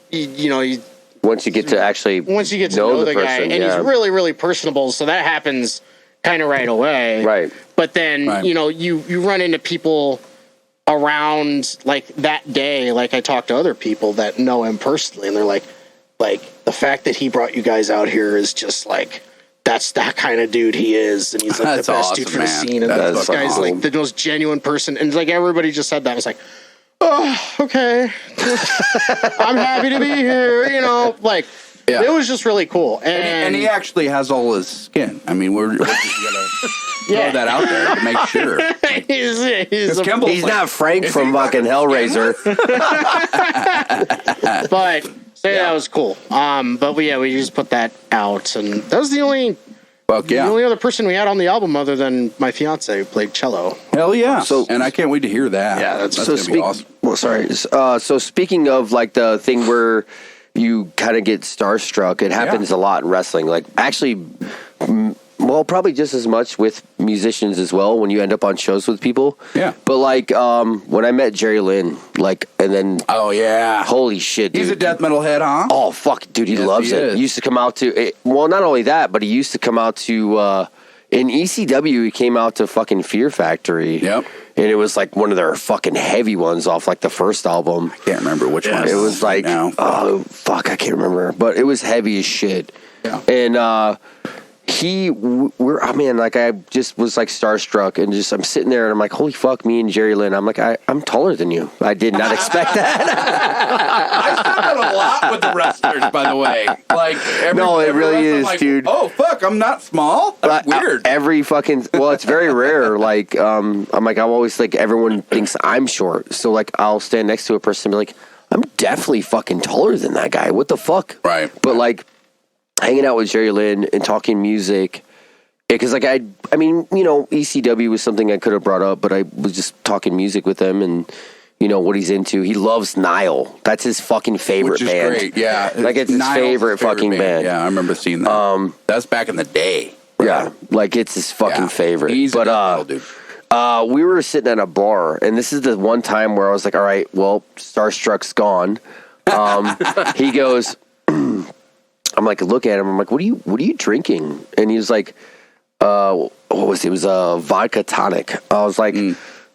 once you get to actually know the guy, person, and he's really, really personable, so that happens kind of right away. Right. But then you run into people around like that day, like I talked to other people that know him personally, and they're like the fact that he brought you guys out here is just like, that's that kind of dude he is, and he's like the best dude for the scene, and this guy's like the most genuine person, and like everybody just said that. I was like, oh, okay. I'm happy to be here, like it was just really cool. And he actually has all his skin. I mean, we're just gonna throw that out there to make sure. He's not Frank from fucking Hellraiser. But that was cool. But we just put that out, and that was the only other person we had on the album other than my fiance who played cello. Hell yeah! And I can't wait to hear that. Yeah, that's gonna be awesome. Well, sorry. So speaking of like the thing where you kind of get starstruck, it happens a lot in wrestling. Like actually, well, probably just as much with musicians as well when you end up on shows with people. Yeah. But like when I met Jerry Lynn, like, and then holy shit, dude. He's a death metal head, huh? Oh fuck, dude, he loves it. He used to come out to well, not only that, but he used to come out to in ECW. He came out to fucking Fear Factory. Yep. And it was like one of their fucking heavy ones off like the first album. I can't remember which one. It was like, oh fuck, I can't remember, but it was heavy as shit. Yeah. And like I just was like starstruck, and just I'm sitting there and I'm like, holy fuck, me and Jerry Lynn. I'm like, I'm taller than you. I did not expect that. I said that a lot with the wrestlers, by the way. Like, it really is, like, dude. Oh fuck, I'm not small. That's weird. Every fucking it's very rare. Like, I'm always like, everyone thinks I'm short, so like I'll stand next to a person and be like, I'm definitely fucking taller than that guy. What the fuck? Right. But like, hanging out with Jerry Lynn and talking music, because like I mean, ECW was something I could have brought up, but I was just talking music with him, and what he's into. He loves Nile. That's his fucking favorite band. Great. Yeah, like it's his favorite fucking band. Yeah, I remember seeing that. That's back in the day. Right? Yeah, like it's his fucking favorite. He's a metal dude. We were sitting at a bar, and this is the one time where I was like, all right, well, Starstruck's gone. He goes, I'm like, look at him. I'm like, what are you drinking? And he was like, what was it? It was a vodka tonic. I was like,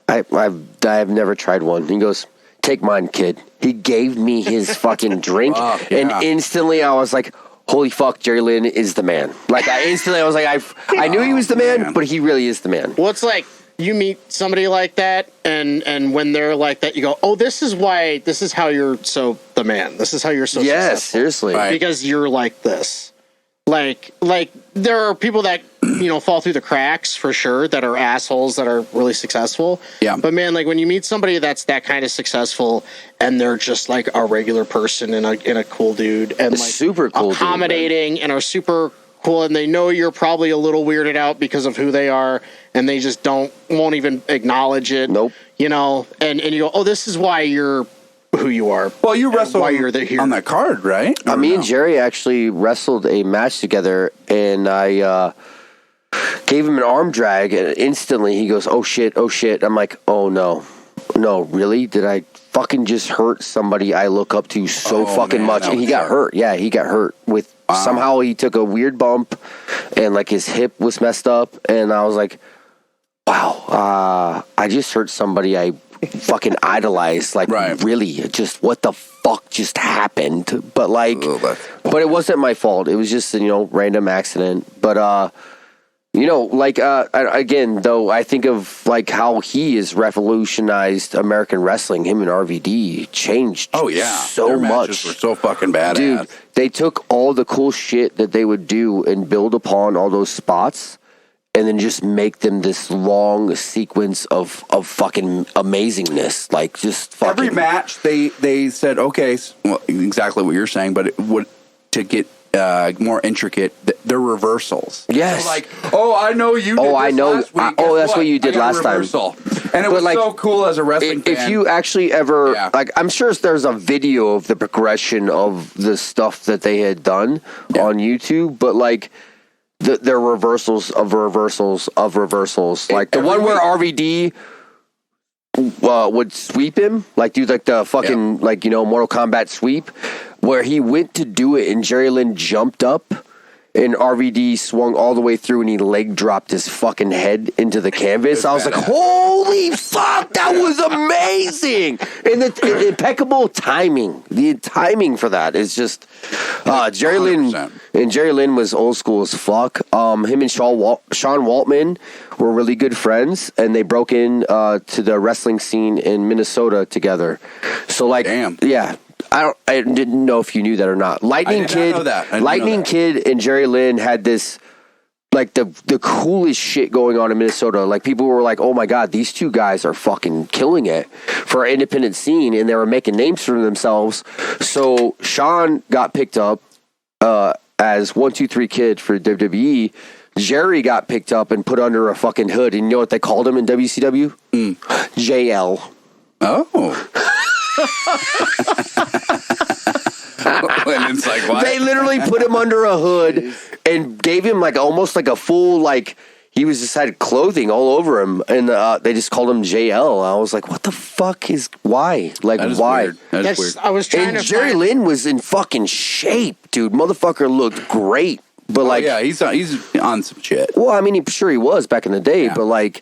I've never tried one. He goes, take mine, kid. He gave me his fucking drink, and instantly I was like, holy fuck, Jerry Lynn is the man. Like I was like, I knew he was the man, but he really is the man. Well, it's like you meet somebody like that, and when they're like that, you go, oh, this is how you're so the man. This is how you're so successful. Seriously. Right. Because you're like this. Like there are people that, fall through the cracks for sure, that are assholes, that are really successful. Yeah. But man, like when you meet somebody that's that kind of successful, and they're just like a regular person and a cool dude, and like super cool, accommodating, and are super cool, and they know you're probably a little weirded out because of who they are, and they just won't even acknowledge it. Nope. And you go, oh, this is why you're who you are. Well, you wrestled why you're here on that card, right? Me and Jerry actually wrestled a match together, and I gave him an arm drag, and instantly he goes, oh shit. I'm like, oh no, really? Did I fucking just hurt somebody I look up to so fucking much? And he got hurt. Yeah, he got hurt with somehow he took a weird bump, and like his hip was messed up, and I was like, wow, I just hurt somebody I fucking idolized. Like, really, just what the fuck just happened? But like, but it wasn't my fault. It was just, random accident. But, again, though, I think of like how he has revolutionized American wrestling. Him and RVD changed. Oh yeah, so their much. matches were so fucking badass. Dude, they took all the cool shit that they would do and build upon all those spots, and then just make them this long sequence of fucking amazingness. Like, just fucking every match they said, okay, well, exactly what you're saying, but to get more intricate, they're reversals. Yes. So like, I know you did I know. last week. That's what you did last time. And it was so cool as a wrestling fan. If you actually ever, I'm sure there's a video of the progression of the stuff that they had done on YouTube, but like, they're reversals of reversals of reversals. Like the one where RVD would sweep him, like do like the fucking Mortal Kombat sweep, where he went to do it and Jerry Lynn jumped up and RVD swung all the way through and he leg dropped his fucking head into the canvas. I was like, holy fuck, that was amazing. And the impeccable timing. The timing for that is just Jerry Lynn. And Jerry Lynn was old school as fuck. Him and Sean Waltman were really good friends, and they broke in to the wrestling scene in Minnesota together. So like, yeah. I didn't know if you knew that or not. Lightning Kid and Jerry Lynn had this, like, the coolest shit going on in Minnesota. Like, people were like, oh my God, these two guys are fucking killing it for our independent scene, and they were making names for themselves. So Sean got picked up as 1-2-3 Kid for WWE. Jerry got picked up and put under a fucking hood, and you know what they called him in WCW? JL. Oh. Lyndon's like, what? They literally put him under a hood and gave him like almost like a full, like, he was just had clothing all over him, and they just called him JL. I was like, what the fuck is, why? Like, why? Weird. That's weird. I was trying and Jerry Lynn was in fucking shape, dude. Motherfucker looked great. But like, yeah, he's on some shit. Well, I mean, he was back in the day, but like,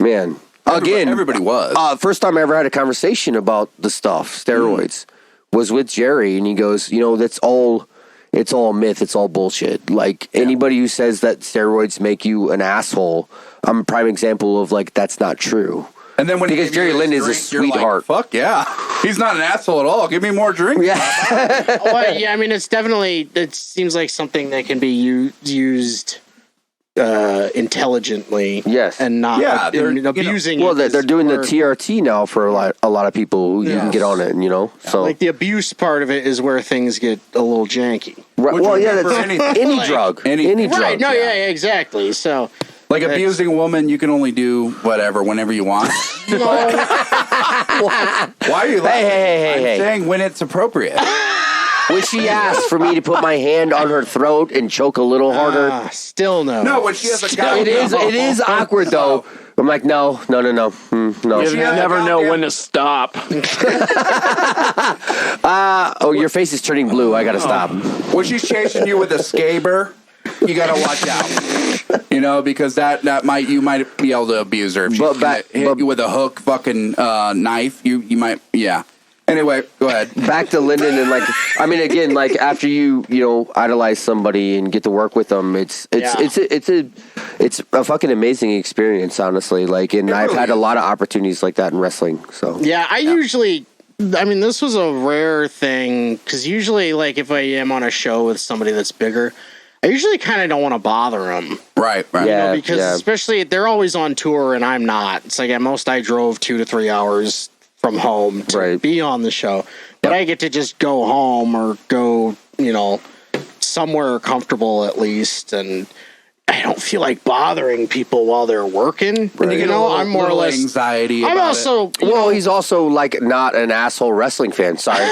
man. Everybody was. First time I ever had a conversation about the stuff, steroids, was with Jerry, and he goes, it's all a myth, it's all bullshit. Like, anybody who says that steroids make you an asshole, I'm a prime example of, like, that's not true. And then because Jerry Lynn is a sweetheart. Like, fuck yeah, he's not an asshole at all. Give me more drink. Yeah. Well, yeah, I mean, it seems like something that can be used intelligently, and not abusing. Well, they're doing the TRT now for a lot of people who you can get on it, so like the abuse part of it is where things get a little janky. Right. Well, yeah, that's any drug, any drug. Right? No, yeah, exactly. So, like abusing a woman, you can only do whatever, whenever you want. Why are you laughing? Hey. I'm saying when it's appropriate. When she asked for me to put my hand on her throat and choke a little harder, still no. No, when she has a guy, it is awkward though. I'm like, no. You never know when to stop. Your face is turning blue. I gotta stop. When she's chasing you with a scaber, you gotta watch out. Because you might be able to abuse her. If she's hit you with a hook, fucking knife, you might, yeah. Anyway, go ahead. Back to Lyndon, and again, after you idolize somebody and get to work with them, it's a fucking amazing experience, honestly. I've had a lot of opportunities like that in wrestling. So I usually, this was a rare thing because usually, if I am on a show with somebody that's bigger, I usually kind of don't want to bother them. Right. Yeah, because especially they're always on tour and I'm not. It's like at most I drove 2 to 3 hours from home to be on the show, but I get to just go home or go, somewhere comfortable at least, and I don't feel like bothering people while they're working. Right. I'm more or less anxiety. I'm also he's also not an asshole wrestling fan. Sorry,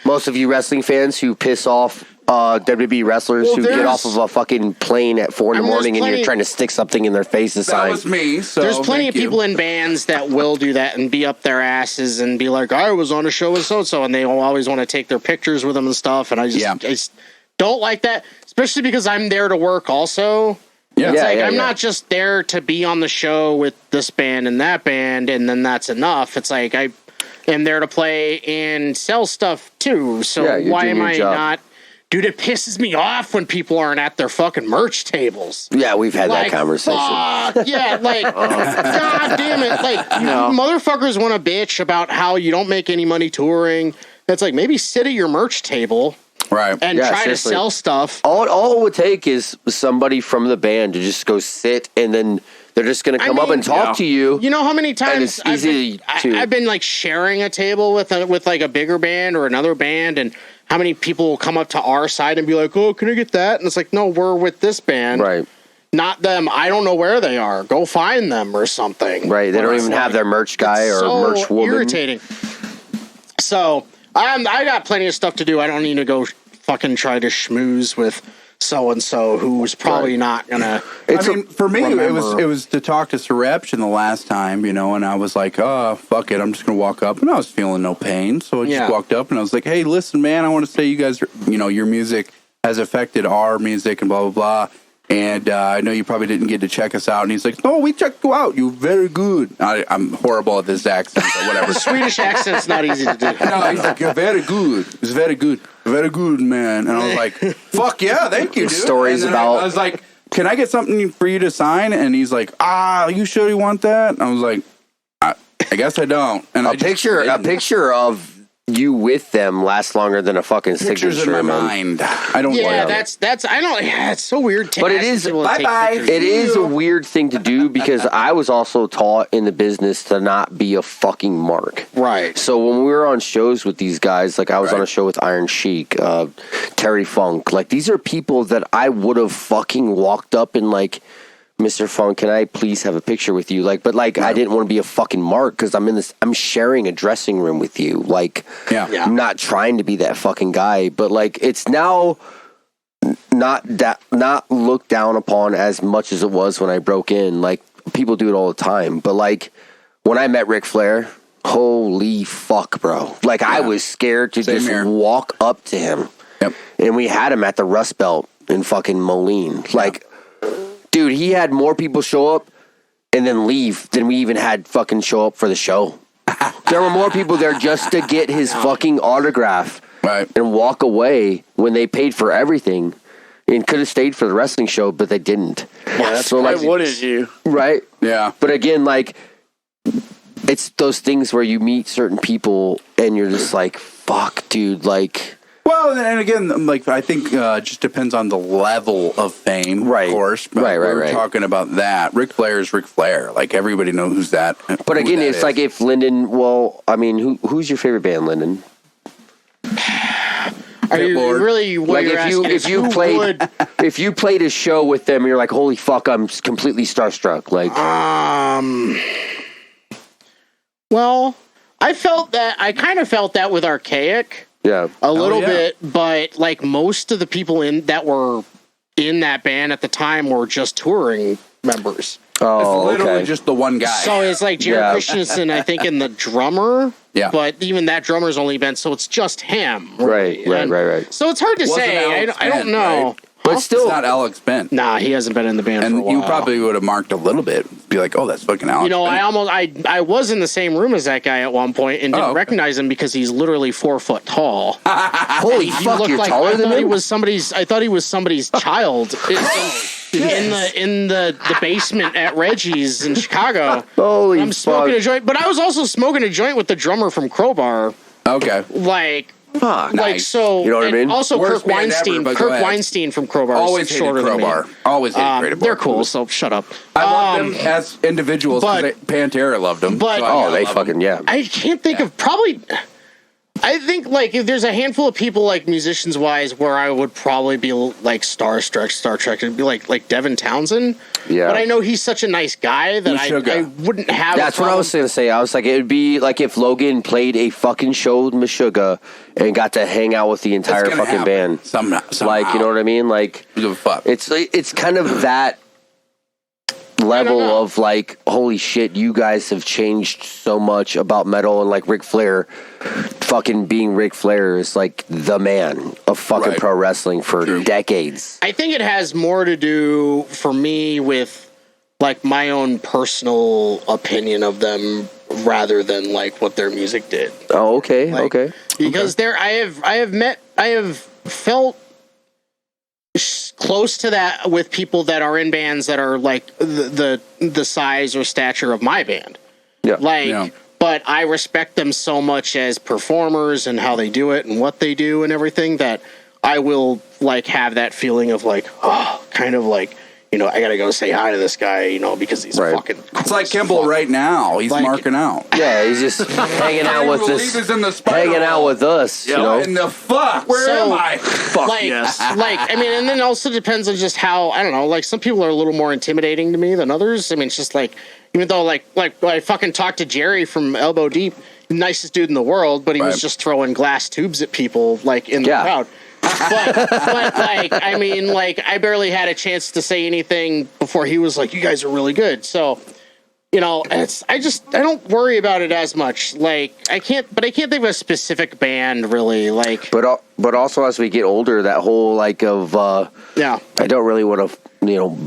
most of you wrestling fans who piss off WWE wrestlers who get off of a fucking plane at 4 in the morning and you're trying to stick something in their face. That was me. So there's plenty of people in bands that will do that and be up their asses and be like, I was on a show with so-and-so, and they always want to take their pictures with them and stuff. And I just don't like that, especially because I'm there to work also. Yeah. It's like yeah, I'm yeah. not just there to be on the show with this band and that band, and then that's enough. It's like I am there to play and sell stuff too. So Yeah, you're why doing am your I job. not? Dude, it pisses me off when people aren't at their fucking merch tables. Yeah, we've had Like, that conversation. fuck, yeah, like, god damn it. Like, you motherfuckers want to bitch about how you don't make any money touring. That's like, maybe sit at your merch table Right. and Yeah, try seriously. to sell stuff. All it would take is somebody from the band to just go sit, and then they're just going to come up and talk to you. You know how many times it's easy I've been like sharing a table with like a bigger band or another band, and how many people will come up to our side and be like, "Oh, can I get that?" And it's like, "No, we're with this band, Right. not them. I don't know where they are. Go find them or something." Right. They don't even have their merch guy It's or so merch woman. irritating. So I got plenty of stuff to do. I don't need to go fucking try to schmooze with so and so who's probably not gonna. It's I mean, for me, it remember. was to talk to Sureption the last time, and I was like, oh, fuck it, I'm just gonna walk up, and I was feeling no pain, so I just Yeah. walked up, and I was like, hey, listen, man, I want to say you guys, your music has affected our music, and blah blah blah, and I know you probably didn't get to check us out, and he's like, no, we checked you out, you're very good. I'm horrible at this accent, but whatever. Swedish accent's not easy to do. No, he's like, you're very good. It's very good. Very good, man. And I was like, fuck yeah, thank you, dude. Stories And then about- I was like, can I get something for you to sign? And he's like, you sure you want that? And I was like, I guess I don't. And I a just picture didn't. picture of you with them lasts longer than a fucking Pictures signature, in my man. mind. I don't Yeah, like that's I don't. Yeah, it's so weird. But it is Bye-bye. it is a weird thing to do because I was also taught in the business to not be a fucking mark. right. So when we were on shows with these guys, like I was on a show with Iron Sheik, Terry Funk, like these are people that I would have fucking walked up and like, Mr. Funk, can I please have a picture with you? Like, but like I didn't want to be a fucking mark because I'm sharing a dressing room with you. Like, Yeah. I'm not trying to be that fucking guy, but like it's now not looked down upon as much as it was when I broke in. Like people do it all the time, but like when I met Ric Flair, holy fuck, bro! Like I was scared to Same just here. walk up to him, Yep. and we had him at the Rust Belt in fucking Moline. Like, dude, he had more people show up and then leave than we even had fucking show up for the show. There were more people there just to get his fucking autograph Right. and walk away when they paid for everything and could have stayed for the wrestling show, but they didn't. Yeah, so Why like, wouldn't you? right? Yeah. But again, like, it's those things where you meet certain people and you're just like, fuck, dude, like. Well, and again, like I think just depends on the level of fame, Right. of course. But Right. we're talking about that. Ric Flair is Ric Flair. Like everybody knows who's that. But who again, that it's is. like if Lyndon, well, I mean, who's your favorite band, Lyndon? Are you Lord. really what Like you're asking is who would- if you played a show with them, you're like, holy fuck, I'm completely starstruck. Like, Well, I kind of felt that with Archaic yeah, a little yeah. bit, but like most of the people that were in that band at the time were just touring members. oh, it's literally okay. just the one guy. So it's like Jared Yeah. Christensen, I think, and the drummer. Yeah. But even that drummer's only been, so it's just him. Right. And So it's hard to Wasn't say. Alex I don't Bent, know. right? but it's still, not Alex Bent. Nah, he hasn't been in the band for a And while. you probably would have marked a little bit. Be like, oh, that's fucking Alex. You know, Bent. I was in the same room as that guy at one point and didn't okay. recognize him because he's literally 4 foot tall. holy He fuck, looked you're like taller I than thought he him. was somebody's. I thought he was somebody's child in the basement at Reggie's in Chicago. Holy I'm smoking fuck. a joint, but I was also smoking a joint with the drummer from Crowbar. Okay. Like, Fuck. like Nice. so. You know what I and mean? Also, Worst Kirk band ever, Weinstein. but go Kirk ahead. Weinstein from Crowbar Always is hated shorter Crowbar. than me. Always hated Crowbar. They're cool, so shut up. I love them as individuals. but- Pantera loved them. but- so I Oh, gotta they love 'em. fucking yeah. I can't think of probably. I think like if there's a handful of people like musicians wise where I would probably be like starstruck, Star Trek, it'd be like Devin Townsend. Yeah. But I know he's such a nice guy that Meshuggah. I wouldn't have. That's a what I was problem. gonna say. I was like, it would be like if Logan played a fucking show with Meshuggah and got to hang out with the It's entire gonna fucking happen. band. Somehow. Like, you know what I mean? Like, Who give a fuck? it's kind of that level know. of like, holy shit, you guys have changed so much about metal, and like Ric Flair fucking being Ric Flair is like the man of fucking pro wrestling for decades. I think it has more to do for me with like my own personal opinion of them rather than like what their music did. Oh, okay, Like, okay. Because I have felt close to that with people that are in bands that are like the size or stature of my band. Yeah. But I respect them so much as performers and how they do it and what they do and everything that I will like have that feeling of like, oh, kind of like, you know, I gotta go say hi to this guy, you know, because he's fucking cool. It's like Kimble right now. He's Like- marking out. Yeah, he's just hanging out with He's this, in the spider hanging out hole. with us. You know, In the fuck? Where So- am I? Fuck like, yes. like, I mean, and then also depends on just how, I don't know, like some people are a little more intimidating to me than others. I mean, it's just like, even though like I fucking talked to Jerry from Elbow Deep, nicest dude in the world, but he was just throwing glass tubes at people like in the crowd. But like, I mean, like I barely had a chance to say anything before he was like, you guys are really good. So, you know, I don't worry about it as much. Like I can't think of a specific band really like. but also as we get older, that whole like of Yeah. I don't really want to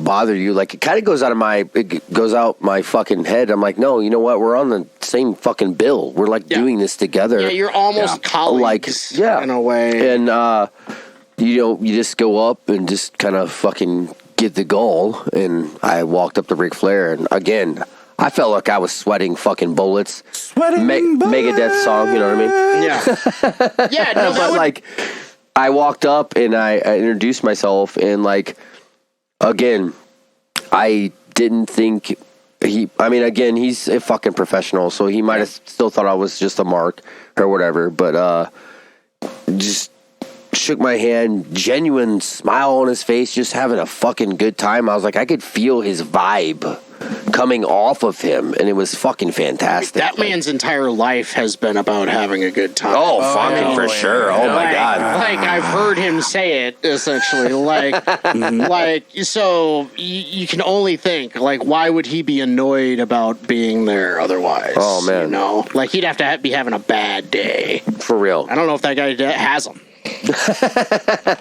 bother you. Like it kind of goes out my fucking head. I'm like, no, you know what? We're on the same fucking bill. We're like doing this together. Yeah, you're almost colleagues in a way. And you just go up and just kind of fucking get the goal. And I walked up to Ric Flair, and again, I felt like I was sweating fucking bullets. Sweating bullets. Megadeth song, you know what I mean? Yeah. Yeah, no, But like, I walked up and I introduced myself, and like, again, I didn't think he's a fucking professional, so he might have still thought I was just a mark or whatever, but just shook my hand, genuine smile on his face, just having a fucking good time. I was like, I could feel his vibe coming off of him, and it was fucking fantastic. that man's entire life has been about having a good time. Oh, fucking for sure. Oh my God. Like I've heard him say it essentially. Like, like so you can only think like, why would he be annoyed about being there otherwise? Oh, man. you know, like he'd have to be having a bad day. For real. I don't know if that guy has them.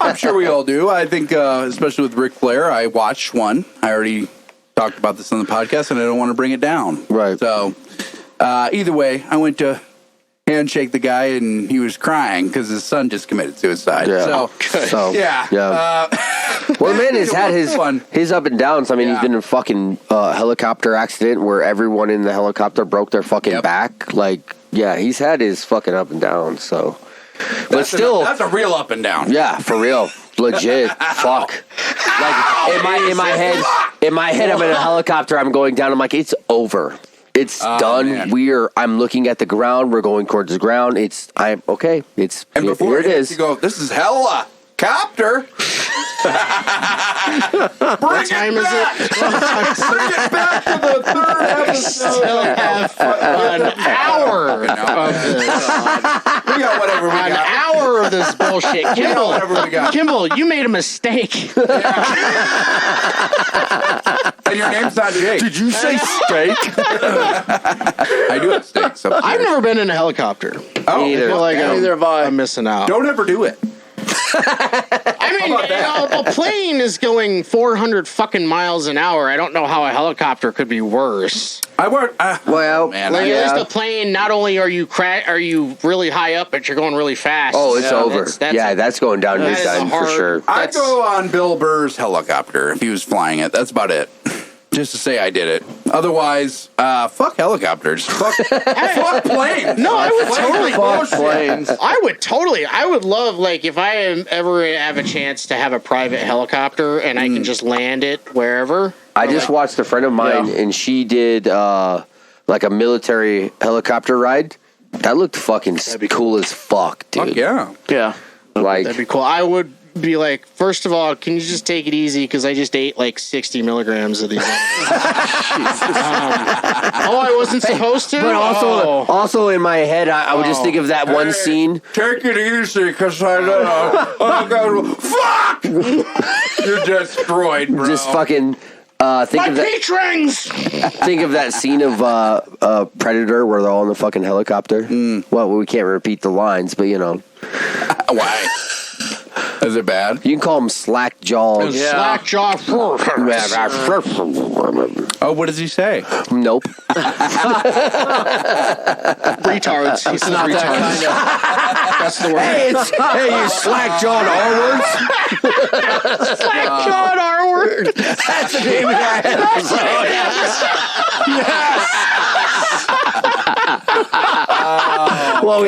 I'm sure we all do. I think, especially with Ric Flair, I watched one. I already talked about this on the podcast, and I don't want to bring it down. Right. So, either way, I went to handshake the guy, and he was crying because his son just committed suicide. Yeah. So, yeah. Well, the man has had fun. his up and downs. I mean, Yeah. he's been in a fucking helicopter accident where everyone in the helicopter broke their fucking back. Like, yeah, he's had his fucking up and downs. So, but still, that's a real up and down. yeah, for real, legit. Fuck. Like in my head, I'm in a helicopter. I'm going down. I'm like, it's over. It's done. Man. I'm looking at the ground. We're going towards the ground. I'm okay. It's And before here it is. you go, this is hella copter. Bring What time is it? Bring it back to the third episode. Still have an hour of this. We got whatever we An got. hour of this bullshit. whatever we got. Kimble, you made a mistake. And your name's not Jake. Did you say steak? I do have steaks up I've here. never been in a helicopter. Oh, Either. I feel like Neither have I. I'm missing out. don't ever do it. I mean, about that? a plane is going 400 fucking miles an hour. I don't know how a helicopter could be worse. I work. Well, man, Like, I- at least a plane, not only are you really high up, but you're going really fast. oh, it's over. That's That's going down that this is a time for hard- sure. I'd that's- go on Bill Burr's helicopter if he was flying it. That's about it. Just to say I did it. Otherwise, fuck helicopters. Fuck planes. No, I would totally. Fuck planes. I would love, like, if I ever have a chance to have a private helicopter and I can just land it wherever. I just watched a friend of mine, and she did like a military helicopter ride. That looked fucking cool as fuck, dude. Fuck yeah. Yeah. Like, That'd be cool. I would be like, first of all, can you just take it easy? Because I just ate like 60 milligrams of these. I wasn't supposed to? but also in my head, I would just think of that one scene. Take it easy, because I don't know. Fuck! You're destroyed, bro. Just fucking Think of that. Peach rings! Think of that scene of Predator where they're all in the fucking helicopter. Well, we can't repeat the lines, but you know. Why? Is it bad? You can call them slack jaw. Slack jaw. Oh, what does he say? Nope. Retards. He says retards. That's the word. Hey, you slack jawed R-words? Slack jawed R-word. That's the name of that episode. Well,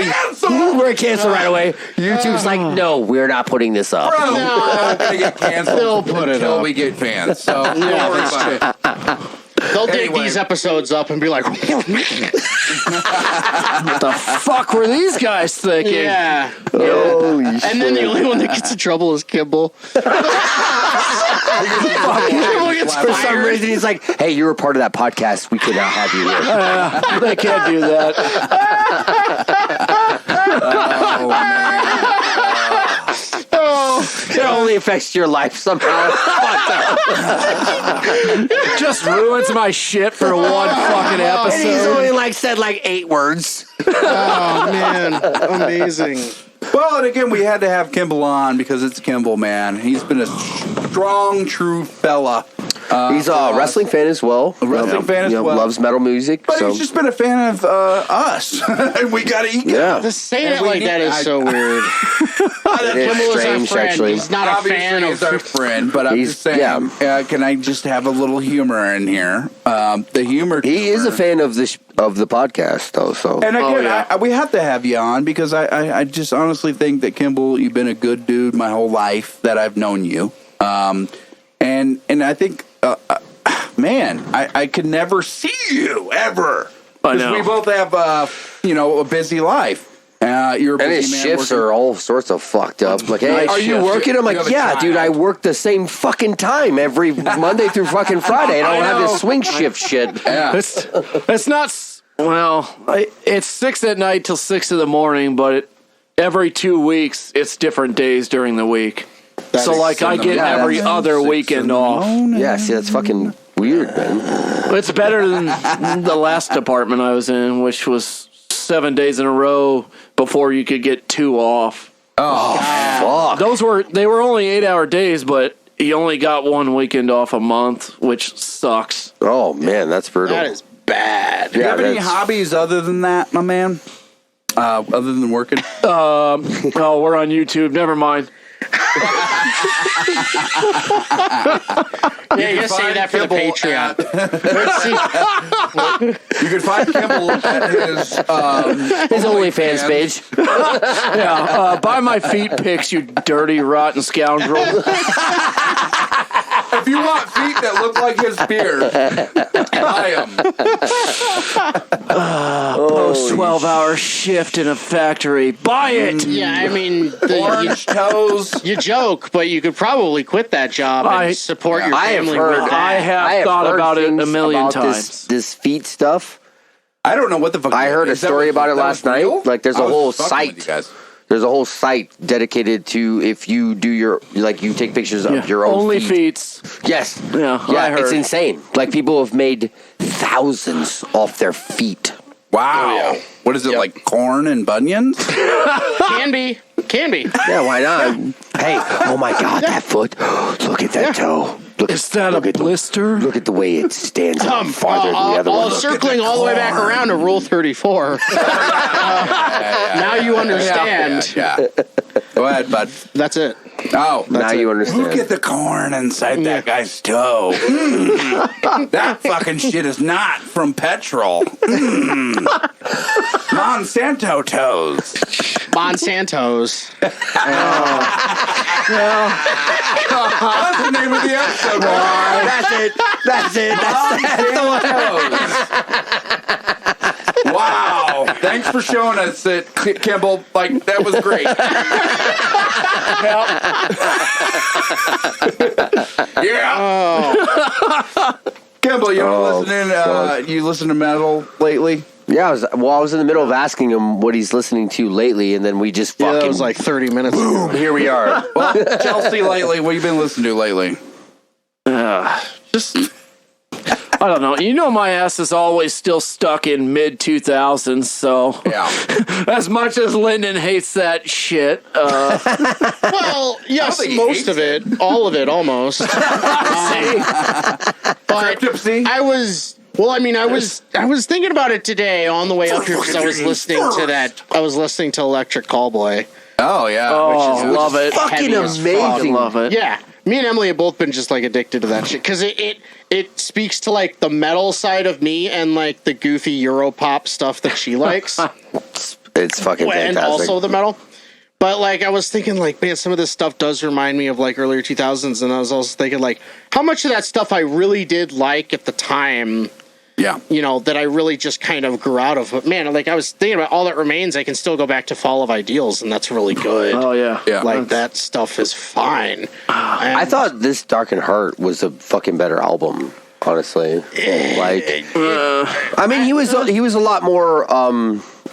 we're canceled right away. YouTube's like, no, we're not putting this up. Bro, we're not gonna get canceled. They'll put it until up. we get fans. So don't worry about it. They'll dig Anyway. these episodes up and be like, What the fuck were these guys thinking? yeah. Holy shit. And then the only one that gets in trouble is Kimble. Kimble gets For some fired. reason, he's like, hey, you were part of that podcast. We could not have you here. They can't do that. Oh man. It only affects your life somehow. Just ruins my shit for one fucking And he's episode. only said 8 words. Oh, man. Amazing. Well, and again, we had to have Kimble on because it's Kimble, man. He's been a strong, true fella. He's a wrestling fan as well. A wrestling fan as well. Loves metal music. But so. he's just been a fan of us. And we got to eat. Yeah. Just saying And it we like need- that is so weird. It is Kimble is our strange, friend. actually. He's not a Obviously, fan he's of... our friend, but I'm He's- just saying, can I just have a little humor in here? The humor. He is a fan of the podcast, though. So And again, yeah. we have to have you on because I just honestly think that Kimble, you've been a good dude my whole life that I've known you. And I think, man, I could never see you ever. I Because know. we both have, a busy life. You're a and busy his man shifts working- are all sorts of fucked up. Like, hey, Night are you shift. working? I'm You like, have a yeah, child. dude. I work the same fucking time every Monday through fucking Friday. I don't have this swing shift shit. Yeah. It's not. It's 6 at night till 6 in the morning, but every 2 weeks it's different days during the week. So I get Yeah, every that's- other weekend off. Yeah, see, that's fucking weird, man. It's better than the last department I was in, which was 7 days in a row before you could get 2 off. Fuck. They were only 8-hour days, but you only got 1 weekend off a month, which sucks. Oh man, that's brutal. That is bad. Do you have any that's- hobbies other than that, my man? Other than working? Oh, we're on YouTube. Never mind. Yeah, you gotta save that for the Kimble Patreon. You can find Kimble at His OnlyFans page. Yeah, buy my feet pics, you dirty, rotten scoundrel. If you want feet that look like his beard, buy them. Post 12-hour shift in a factory. Buy it. Yeah, I mean, Orange toes. you joke, but you could probably quit that job and support your I have family heard- with I that. have thought heard about it a things million about times. This feet stuff. I don't know what the fuck. I heard a is that story what- about it that last was night. real? Like, there's I a was whole fucking with you site. guys. There's a whole site dedicated to if you do you take pictures of your own Only feet. feet. Yes. Yeah, I Yeah, heard. it's insane. Like, people have made thousands off their feet. Wow. What is it, like corn and bunions? Can be. Yeah, why not? Hey, oh my God, that foot. Look at that toe. Look Is that a blister? Look at the way it stands out farther than the other one. Circling all the way back around to Rule 34. Now you understand. Yeah. Go ahead, bud. That's it. Oh, Now you understand. Look at the corn inside that guy's toe. That fucking shit is not from petrol. Mon-San-Toes. Mon-San-Toes. That's the name of the episode. That's it. That's it. Wow. Thanks for showing us that, Kimble. Like, that was great. Yeah. Kimble, you you listen to metal lately? Yeah, I was in the middle of asking him what he's listening to lately, and then we just Yeah, fucking. that was like 30 minutes ago. here we are. Well, Chelsea lately, what you been listening to lately? Just I don't know. You know, my ass is always still stuck in mid 2000s. So Yeah. as much as Lyndon hates that shit, Well, yes, think he most hates of it, all of it, almost. But Cryptopsy? I was thinking about it today on the way up here because I was listening to Electric Callboy. Oh, yeah. oh, love it. Fucking heavy as fuck. amazing. Love it. Yeah, me and Emily have both been just like addicted to that shit because it speaks to like the metal side of me and like the goofy Europop stuff that she likes, It's fucking and fantastic. also the metal. But like I was thinking, like, man, some of this stuff does remind me of like earlier 2000s, and I was also thinking like how much of that stuff I really did like at the time. Yeah. You know, that I really just kind of grew out of. But man, like I was thinking about All That Remains, I can still go back to Fall of Ideals, and that's really good. Oh, yeah. Yeah. Like that stuff is fine. I thought this Dark and Heart was a fucking better album, honestly. Like, I mean, he was a lot more,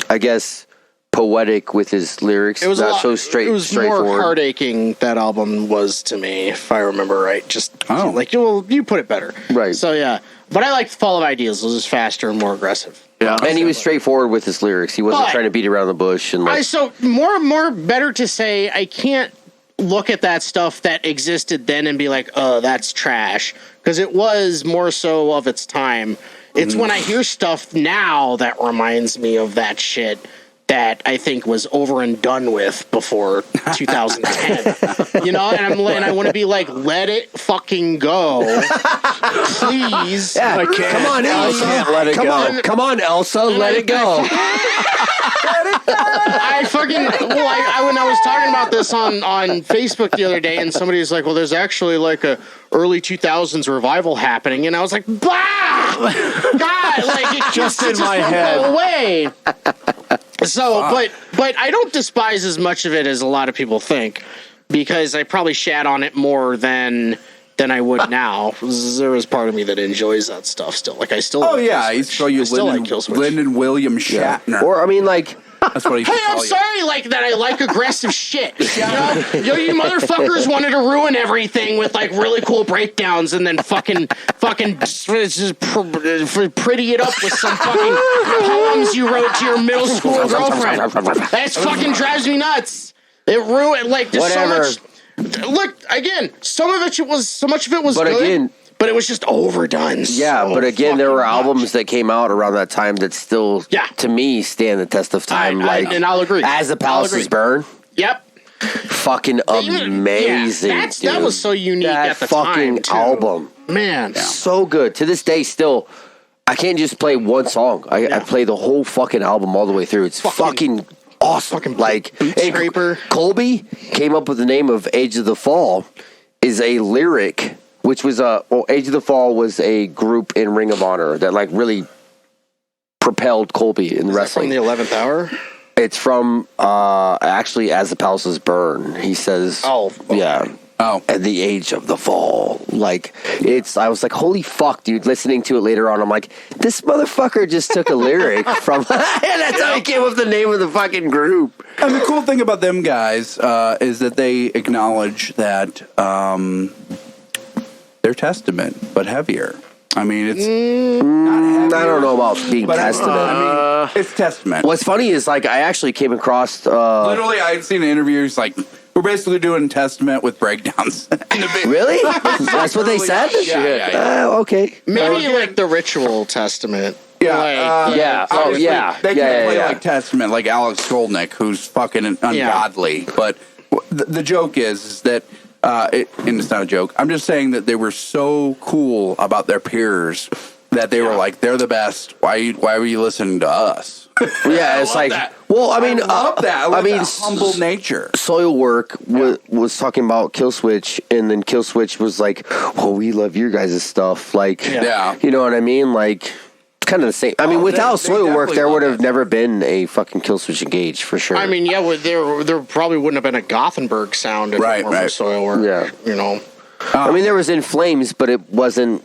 I guess, poetic with his lyrics. It was not so straightforward. more heart-aching, that album was to me, if I remember right. Just like, well, you put it better, Right. So yeah, but I liked Fall of Ideals. It was just faster and more aggressive. Yeah. And he was straightforward with his lyrics. He wasn't But- trying to beat around the bush and like. So more better to say I can't look at that stuff that existed then and be like, oh, that's trash, because it was more so of its time. It's when I hear stuff now that reminds me of that shit that I think was over and done with before 2010. You know, and I want to be like, let it fucking go, please. Yeah, I can't. come on, Elsa. can't let it go. Come on, Elsa. Let it go. I fucking when I was talking about this on Facebook the other day, and somebody was like, "Well, there's actually like a early 2000s revival happening," and I was like, "Bah, God!" Like it Just in it my won't head. go away. So, but I don't despise as much of it as a lot of people think, because I probably shat on it more than I would now. There was part of me that enjoys that stuff still. Like I still. Oh, like yeah. Killswitch. He's call you I still like Lyndon, Killswitch. Lyndon William Shatner. Or I mean, like, That's what he should Hey, I'm call you. sorry, like that. I like aggressive shit. You know, you motherfuckers wanted to ruin everything with like really cool breakdowns, and then fucking just pretty it up with some fucking poems you wrote to your middle school girlfriend. That fucking drives me nuts. It ruined like just Whatever. so much. Look again, so much of it was But good, again- but it was just overdone. yeah, so but again, there were fucking much. albums that came out around that time that still, Yeah. to me, stand the test of time. and I'll agree. As the I'll Palaces agree. Burn, Yep. fucking amazing. Yeah, that dude. was so unique That at the fucking time, too. album. Man. So good. To this day, still, I can't just play one song. I play the whole fucking album all the way through. It's fucking awesome. Fucking like, Boot and Scraper. Colby came up with the name of Age of the Fall, is a lyric, which was Age of the Fall was a group in Ring of Honor that like really propelled Colby in wrestling. From the 11th hour? It's from actually As the Palaces Burn. He says, Oh, okay. yeah. Oh. At the Age of the Fall. Like, I was like, holy fuck, dude. Listening to it later on, I'm like, this motherfucker just took a lyric from, and that's how he came up with the name of the fucking group. And the cool thing about them guys is that they acknowledge that they're Testament, but heavier. I mean, it's not heavier. I don't know about being But Testament. I mean, it's Testament. What's funny is, like, I actually came across, Literally, I had seen interviews like, we're basically doing Testament with breakdowns. really? That's what they said? Yeah. Okay. Maybe like the Ritual Testament. Yeah, Like, yeah. Oh, obviously, yeah. They Yeah, can play yeah. like Testament, like Alex Skolnick, who's fucking ungodly. But the joke is that, and it's not a joke, I'm just saying that they were so cool about their peers that they were like, they're the best. Why were you listening to us? Yeah, it's like, that. well, I mean, I love that. I love mean, that humble nature. Soilwork was talking about Killswitch, and then Killswitch was like, "Oh, we love your guys' stuff." Like, Yeah. you know what I mean? Like, it's kind of the same. I mean, without they Soilwork, definitely there love would have that. never been a fucking Killswitch Engage for sure. I mean, yeah, there probably wouldn't have been a Gothenburg sound if Right, it weren't for right. Soilwork. Yeah. You know. I mean, there was In Flames, but it wasn't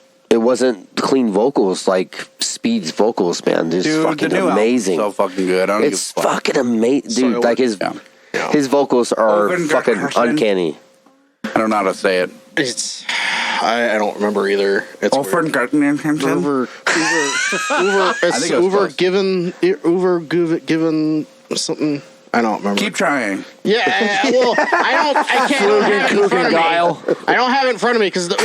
clean vocals like Speed's vocals, man. It's Dude, fucking the new amazing. album's so fucking good. I don't It's give a fuck. fucking amazing, dude. Soilwork. Like his Yeah. his vocals are Logan fucking Gerson. uncanny. I don't know how to say it. It's I don't remember either. It's Over weird. Given something. I don't remember. Keep trying. Yeah, well, I can't have it in front of me. I don't have it in front of me because the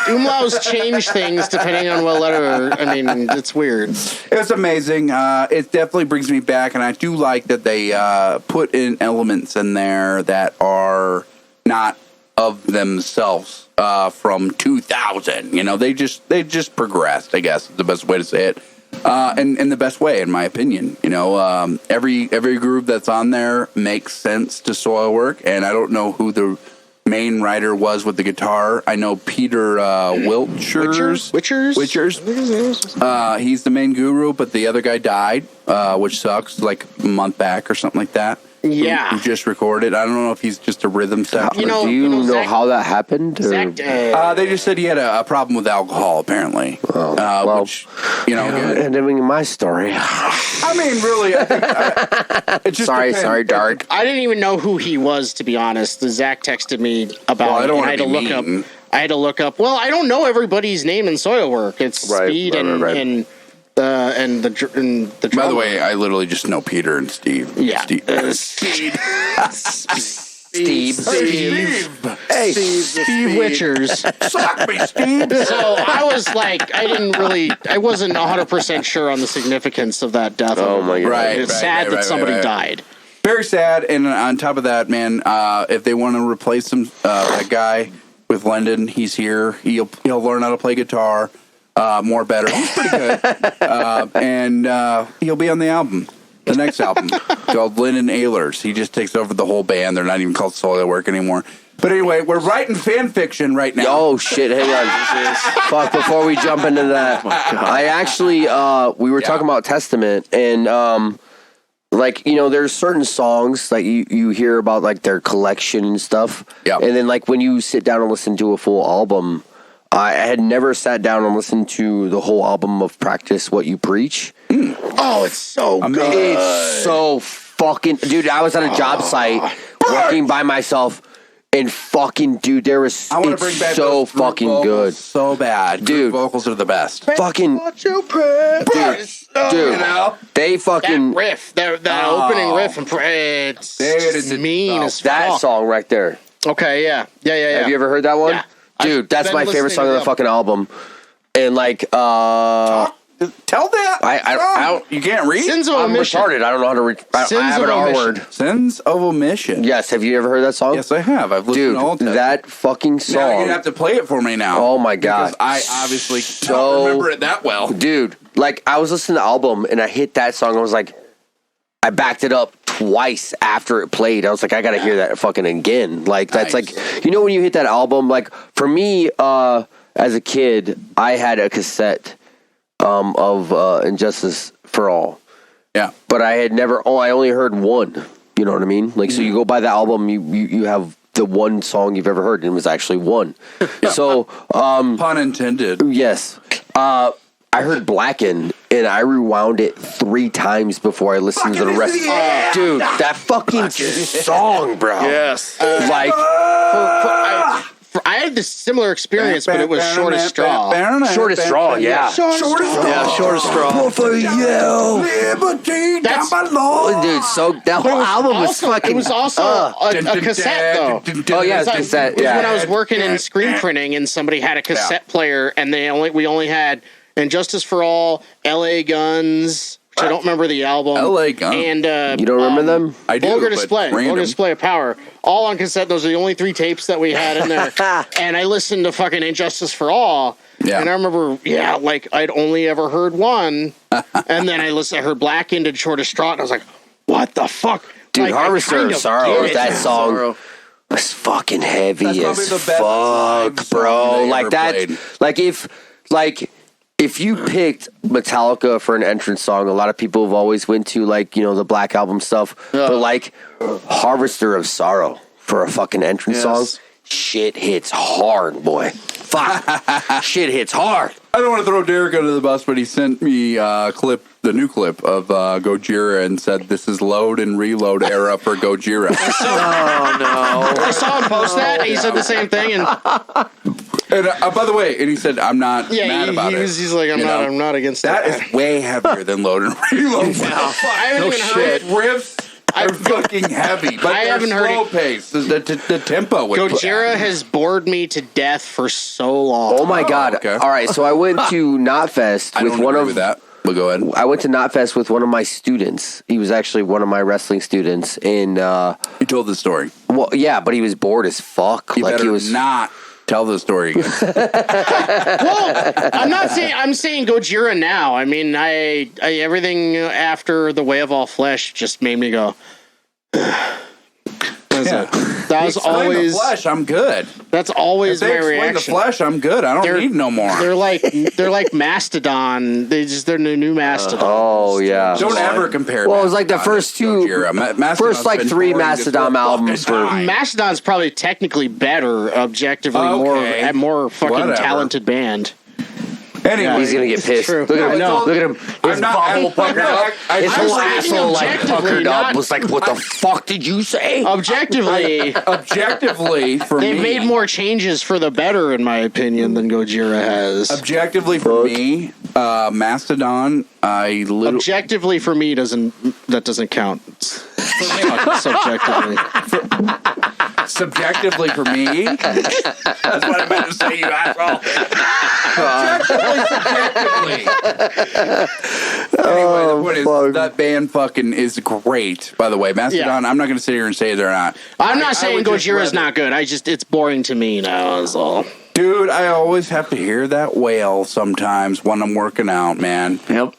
umlauts change things depending on what letter. I mean, it's weird. It's amazing. It definitely brings me back, and I do like that they put in elements in there that are not of themselves from 2000. You know, they just progressed, I guess is the best way to say it. And in the best way, in my opinion. You know, every groove that's on there makes sense to Soilwork, and I don't know who the main writer was with the guitar. I know Peter Witchers. He's the main guru, but the other guy died, which sucks, like a month back or something like that. Yeah. Who just recorded. I don't know if he's just a rhythm section. Do you know how that happened? They just said he had a problem with alcohol, apparently. Which, you know, ending my story. I mean, really, I think, it just sorry, Dark. I didn't even know who he was, to be honest. Zach texted me about it. I had to look up. Well, I don't know everybody's name in Soilwork. It's Speed and the drummer. By the way, I literally just know Peter and Steve. Yeah. Steve. Steve. Hey, Steve Witchers. Suck me, Steve. So I was like, I wasn't 100% sure on the significance of that death. Oh my God. Right. It's sad that somebody died. Very sad. And on top of that, man, if they want to replace him, that guy with Lyndon, he's here. He'll learn how to play guitar. More better. He's pretty good. And he'll be on the album. The next album called Lyndon Ehlers. He just takes over the whole band. They're not even called Soilwork anymore. But anyway, we're writing fan fiction right now. Oh shit! Hang on. Fuck! Before we jump into that, I actually we were talking about Testament, and like, you know, there's certain songs that you hear about, like their collection and stuff. Yeah. And then like when you sit down and listen to a full album, I had never sat down and listened to the whole album of Practice What You Preach. Oh, it's so good. It's so fucking... Dude, I was at a job site working by myself, and fucking, dude, there was... I want to bring back so those group fucking vocals good. so bad. Dude. Group vocals are the best. Fucking... Dude, you know? they fucking... That riff, that opening riff, it's mean as fuck. That song right there. Okay, yeah. Have you ever heard that one? Yeah. Dude, that's my favorite song on the fucking album. And like, Tell that. I don't. You can't read. Sins of I'm Omission. retarded. I don't know how to read. I have an R word. Sins of Omission. Yes. Have you ever heard that song? Yes, I have. I've listened to all of Dude, it. that fucking song. Now you're gonna have to play it for me now. Oh my God. Because I obviously don't remember it that well. Dude, like I was listening to the album and I hit that song. I was like, I backed it up twice after it played. I was like, I gotta hear that fucking again. Like that's Nice. like, you know, when you hit that album, like for me, as a kid, I had a cassette of Injustice for All. Yeah. But I had never, I only heard one. You know what I mean? Like, so you go by the album, you have the one song you've ever heard, and it was actually one. So, Pun intended. yes. I heard Blackened, and I rewound it 3 times before I listened to the rest. Dude, that fucking song, bro. Yes. Like, I had this similar experience, but it was Shortest Straw. Shortest Straw, yeah. Shortest Straw. Yeah, Shortest Straw. For you. Liberty That's- down below. Dude, so that whole album was fucking... It was also a cassette, though. Oh, yeah, it's cassette, It was yeah. when I was working in screen printing, and somebody had a cassette player, and we only had Injustice for All, L.A. Guns, which I don't remember the album. L.A. Guns. And You don't remember them? I do. Vulgar but Display. random. Vulgar Display of Power. All on cassette. Those are the only 3 tapes that we had in there. And I listened to fucking Injustice for All. Yeah. And I remember, like I'd only ever heard one. And then I heard Blackened and Shortest Straw. And I was like, what the fuck? Dude, like, Harvester of Sorrow, that song was fucking heavy That's probably as the best live fuck, song bro. they Like ever that, played. if you picked Metallica for an entrance song, a lot of people have always went to like, you know, the Black Album stuff, but like Harvester of Sorrow for a fucking entrance song, shit hits hard, boy. fuck. Shit hits hard. I don't want to throw Derek under the bus, but he sent me the new clip of Gojira and said this is load and reload era for Gojira. Oh no! I saw him post that. And he said the same thing, and And by the way, and he said I'm not mad about it. he's like, I'm not against That that. is way heavier than load and reload. I haven't even Shit. heard. Riffs are fucking heavy, but I they're haven't heard slow it. pace. The tempo. With Gojira has bored me to death for so long. Oh my God. okay. All right. So I went to Knotfest I with don't one agree of with that. But go ahead. I went to Knotfest with one of my students. He was actually one of my wrestling students. And, You told the story. well, yeah, but he was bored as fuck. You like better he was not tell the story again. Well, I'm not saying. I'm saying Gojira now. I mean, I everything after the Way of All Flesh just made me go. Yeah. That was Explain always. the flesh. I'm good. That's always If they my explain reaction. the flesh, I'm good. I don't need no more. They're like Mastodon. They're the new Mastodon. Oh, yeah. Don't ever compare. Well, it was like the Mastodon first to two- Gojira. Mastodon's first, like, been 3 touring this Mastodon whole albums fucking were- time. Mastodon's probably technically better, objectively Okay. more fucking Whatever. talented band. Anyway, He's going to get pissed. true. Look at I him. know. Look at him. His bubble puckered up. His I'm whole saying asshole like objectively, puckered up. not- Was like, what the fuck did you say? Objectively, objectively for they've me, made more changes for the better, in my opinion, than Gojira has. Objectively for me, Mastodon. Objectively for me doesn't count. Subjectively. Subjectively for me. That's what I meant to say, you asshole. Objectively, subjectively. Anyway, the point is that band fucking is great. By the way, Mastodon. Yeah. I'm not going to sit here and say they're not. I'm I not saying would just Gojira's rather- not good. It's boring to me now. Is all. Dude, I always have to hear that wail sometimes when I'm working out, man. Yep.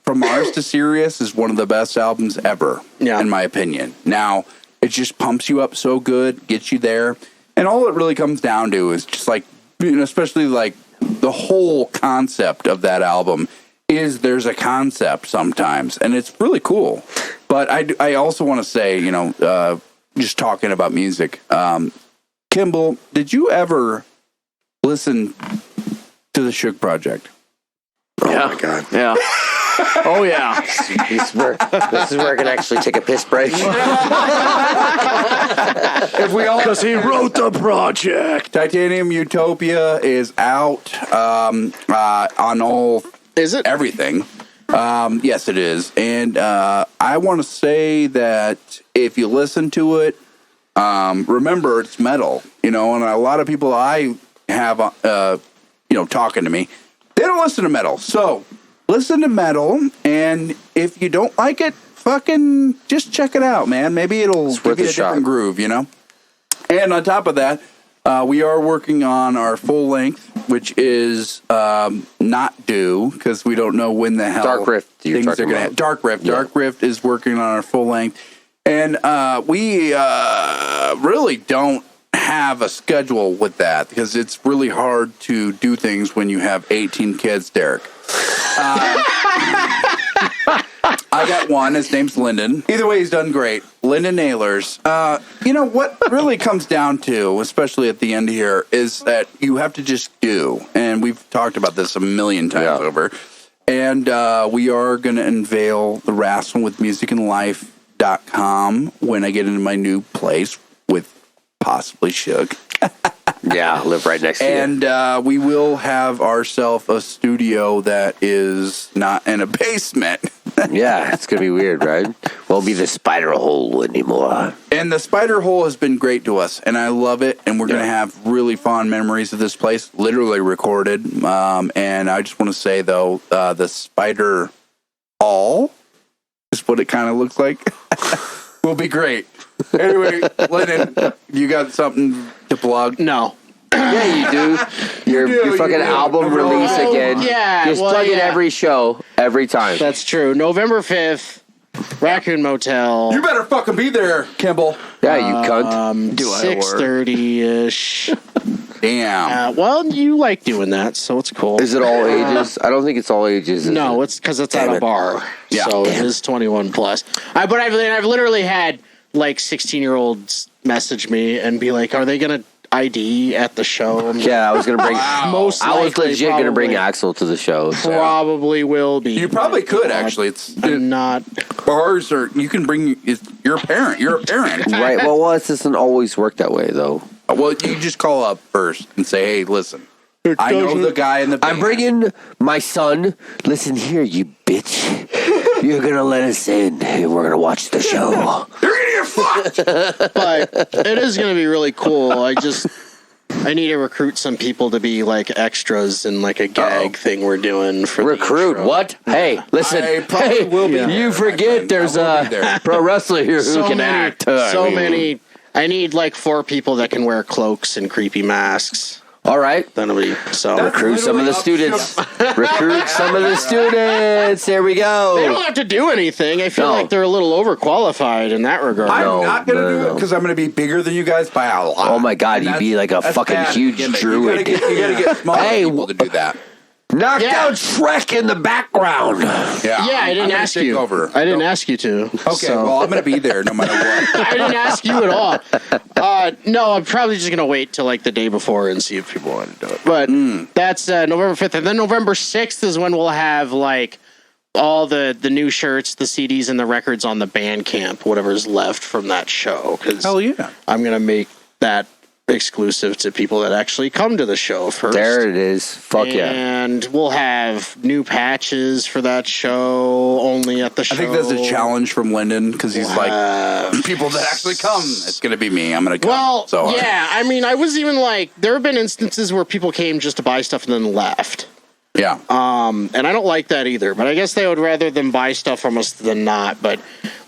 From Mars to Sirius is one of the best albums ever, Yeah. in my opinion. Now, it just pumps you up so good, gets you there, and all it really comes down to is just like, especially like the whole concept of that album is there's a concept sometimes, and it's really cool. But I also want to say, just talking about music, Kimble, did you ever listen to the Shug Project? Yeah. Oh, my God. Yeah. Oh yeah. This is where I can actually take a piss break. If we all Because he wrote the project. Titanium Utopia is out on all Is it? everything. Yes, it is, and I want to say that if you listen to it, remember it's metal, and a lot of people I have, talking to me, they don't listen to metal, so listen to metal, and if you don't like it, fucking just check it out, man. Maybe it'll It's give worth you a a shot. different groove, And on top of that, we are working on our full length, which is not due because we don't know when the hell Dark Rift, you're things are talking going to about. happen. Dark Rift. Yeah. Dark Rift is working on our full length. And we really don't have a schedule with that because it's really hard to do things when you have 18 kids, Derek. I got one. His name's Lyndon. Either way, he's done great. Lyndon Ehlers. What really comes down to, especially at the end here, is that you have to just do. And we've talked about this a million times over. And we are going to unveil the Wrastlin with musicandlife.com when I get into my new place with possibly Shug. Yeah, live right next to you. And we will have ourselves a studio that is not in a basement. Yeah, it's going to be weird, right? Won't be the spider hole anymore. And the spider hole has been great to us, and I love it. And we're going to have really fond memories of this place, literally recorded. And I just want to say, though, the spider hall is what it kind of looks like. Will be great. Anyway, Lyndon, you got something to plug? No. Yeah, you do. Your fucking do. album release Oh, again. yeah, Just well, plug it yeah. every show, every time. That's true. November 5th, Raccoon Motel. You better fucking be there, Kimble. Yeah, you cunt. 6:30-ish. Damn. Well, you like doing that, so it's cool. Is it all ages? I don't think it's all ages. is No, it? it's because it's at Damn a it. bar. Yeah. So it is 21 plus. But I've literally had like 16-year-olds message me and be like, "Are they gonna ID at the show. Yeah, I was gonna bring. Most I was likely, legit gonna bring probably. Axel to the show. So. Probably will be. You probably could actually. I'm not. Bars are. You can bring. You're a parent. You're a parent. Right. Well, it doesn't always work that way, though. Well, you just call up first and say, "Hey, listen, I know the guy in the band. I'm bringing my son. Listen here, you bitch. You're gonna let us in, and we're gonna watch the show. You're gonna get fucked." But it is going to be really cool. I need to recruit some people to be like extras in like a gag thing we're doing for the Recruit intro. what? Hey, listen. I probably will be there, You my forget friend. there's I will be a there. pro wrestler here who can act. Many. I need like 4 people that can wear cloaks and creepy masks. All right. That'll be so. Recruit some of the students. Recruit some of the students. There we They go. don't have to do anything. I feel No. like they're a little overqualified in that regard. I'm No, not gonna no, do no. it because I'm gonna be bigger than you guys by a lot. Oh my God, And you'd be like a that's fucking bad huge gimmick. druid. You gotta get smaller Hey, people to do that. Knock Yeah. out Shrek in the background. Yeah, Yeah, I didn't I'm gonna ask take you. over. I didn't ask you to. Okay, so. well, I'm gonna be there no matter what. I didn't ask you at all. No, I'm probably just gonna wait till like the day before and see if people want to do it. But that's November 5th, and then November 6th is when we'll have like all the new shirts, the CDs, and the records on the Bandcamp, whatever's left from that show. Because Hell yeah. I'm gonna make that exclusive to people that actually come to the show first. There it is. Fuck yeah. And we'll have new patches for that show only at the show. I think that's a challenge from Lyndon because he's like, people that actually come, it's gonna be me. I'm gonna come. Well, so hard. yeah. I mean, I was even like, there have been instances where people came just to buy stuff and then left. Yeah. And I don't like that either, but I guess they would rather them buy stuff from us than not. But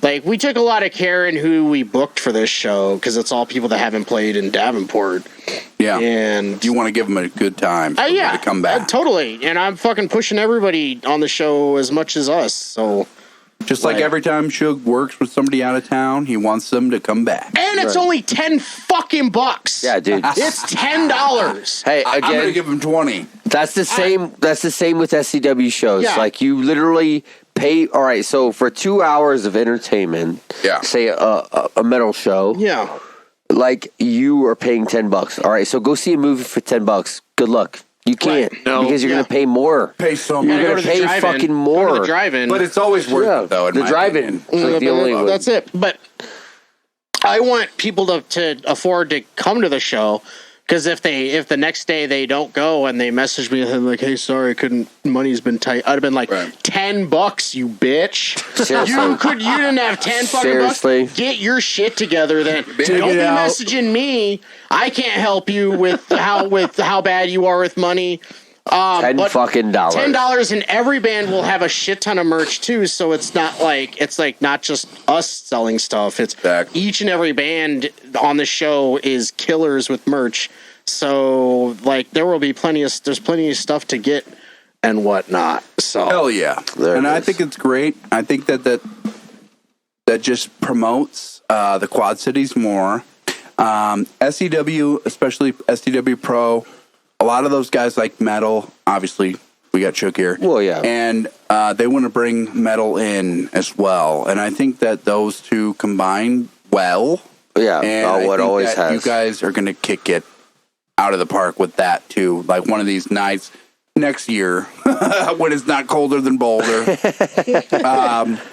like, we took a lot of care in who we booked for this show because it's all people that haven't played in Davenport. Yeah. And You want to give them a good time for them yeah, to come back. totally. And I'm fucking pushing everybody on the show as much as us. So, Just like Right. every time Shug works with somebody out of town, he wants them to come back. and it's only $10 Yeah, dude. It's $10. Hey, I'm gonna again, give him 20. that's the same. That's the same with SCW shows. Yeah. Like you literally pay. All right, so for 2 hours of entertainment, Yeah. say a metal show, Yeah. like you are paying $10. All right, so go see a movie for $10. Good luck. You can't No, because you're yeah. gonna pay more. Pay so You're much. gonna pay fucking Go more. to the drive-in. But it's always worth Yeah, it, though. In the my drive-in. opinion. It's like the only one. That's it. But I want people to afford to come to the show because if the next day they don't go and they message me and like, hey, sorry, I couldn't. Money's been tight. I'd have been like, Right. $10, you bitch. Seriously. You didn't have 10 fucking Seriously. bucks. Get your shit together then. Don't be it out. messaging me. I can't help you with how bad you are with money. $10 but fucking dollars. $10, and every band will have a shit ton of merch too. So it's not like not just us selling stuff. It's Exactly. each and every band on the show is killers with merch. So like there will be there's plenty of stuff to get and whatnot. So Hell yeah. There And it I is. think it's great. I think that just promotes the Quad Cities more. SCW, especially SCW Pro, a lot of those guys like metal. Obviously, we got Shook here. Well, yeah. And they want to bring metal in as well. And I think that those two combine well. Yeah, And I it think always that has. you guys are going to kick it out of the park with that, too. Like one of these nights next year when it's not colder than Boulder.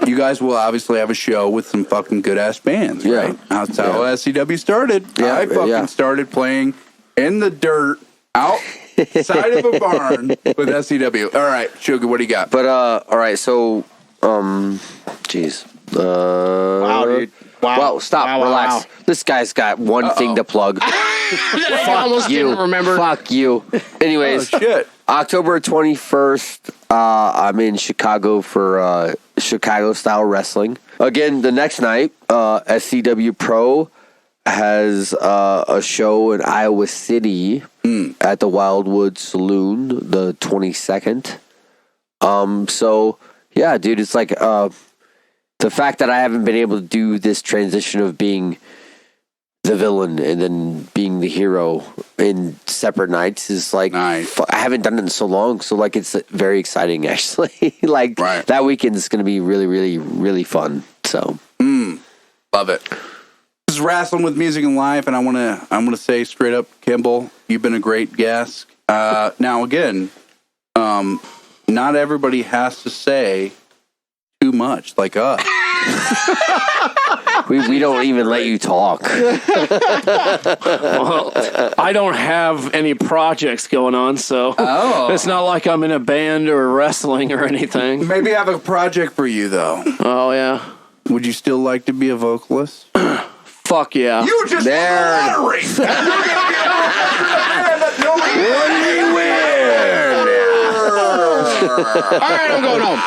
You guys will obviously have a show with some fucking good-ass bands, Yeah. right? That's how SCW started. Yeah, I fucking yeah. started playing in the dirt outside of a barn with SCW. All right, Sugar, what do you got? But all right, so jeez. wow, dude. Wow. Well, stop, Wow, wow, relax. wow. This guy's got one thing to plug. I almost you. didn't remember. Fuck you. Oh, Anyways, shit. October 21st, I'm in Chicago for Chicago style wrestling. Again, the next night, SCW Pro has a show in Iowa City at the Wildwood Saloon, the 22nd. So yeah, dude, it's like the fact that I haven't been able to do this transition of being the villain and then being the hero in separate nights is like Nice. I haven't done it in so long, so like it's very exciting actually. Like Right. that weekend is going to be really, really, really fun. So Love it. is Wrastlin with Music and Life, and I'm gonna say straight up, Kimble, you've been a great guest. Now again, not everybody has to say too much like us. We don't even let you talk. Well, I don't have any projects going on, so it's not like I'm in a band or wrestling or anything. Maybe I have a project for you though. Oh yeah. Would you still like to be a vocalist? Fuck yeah. You just won the lottery. When we win. All right, I'm going home.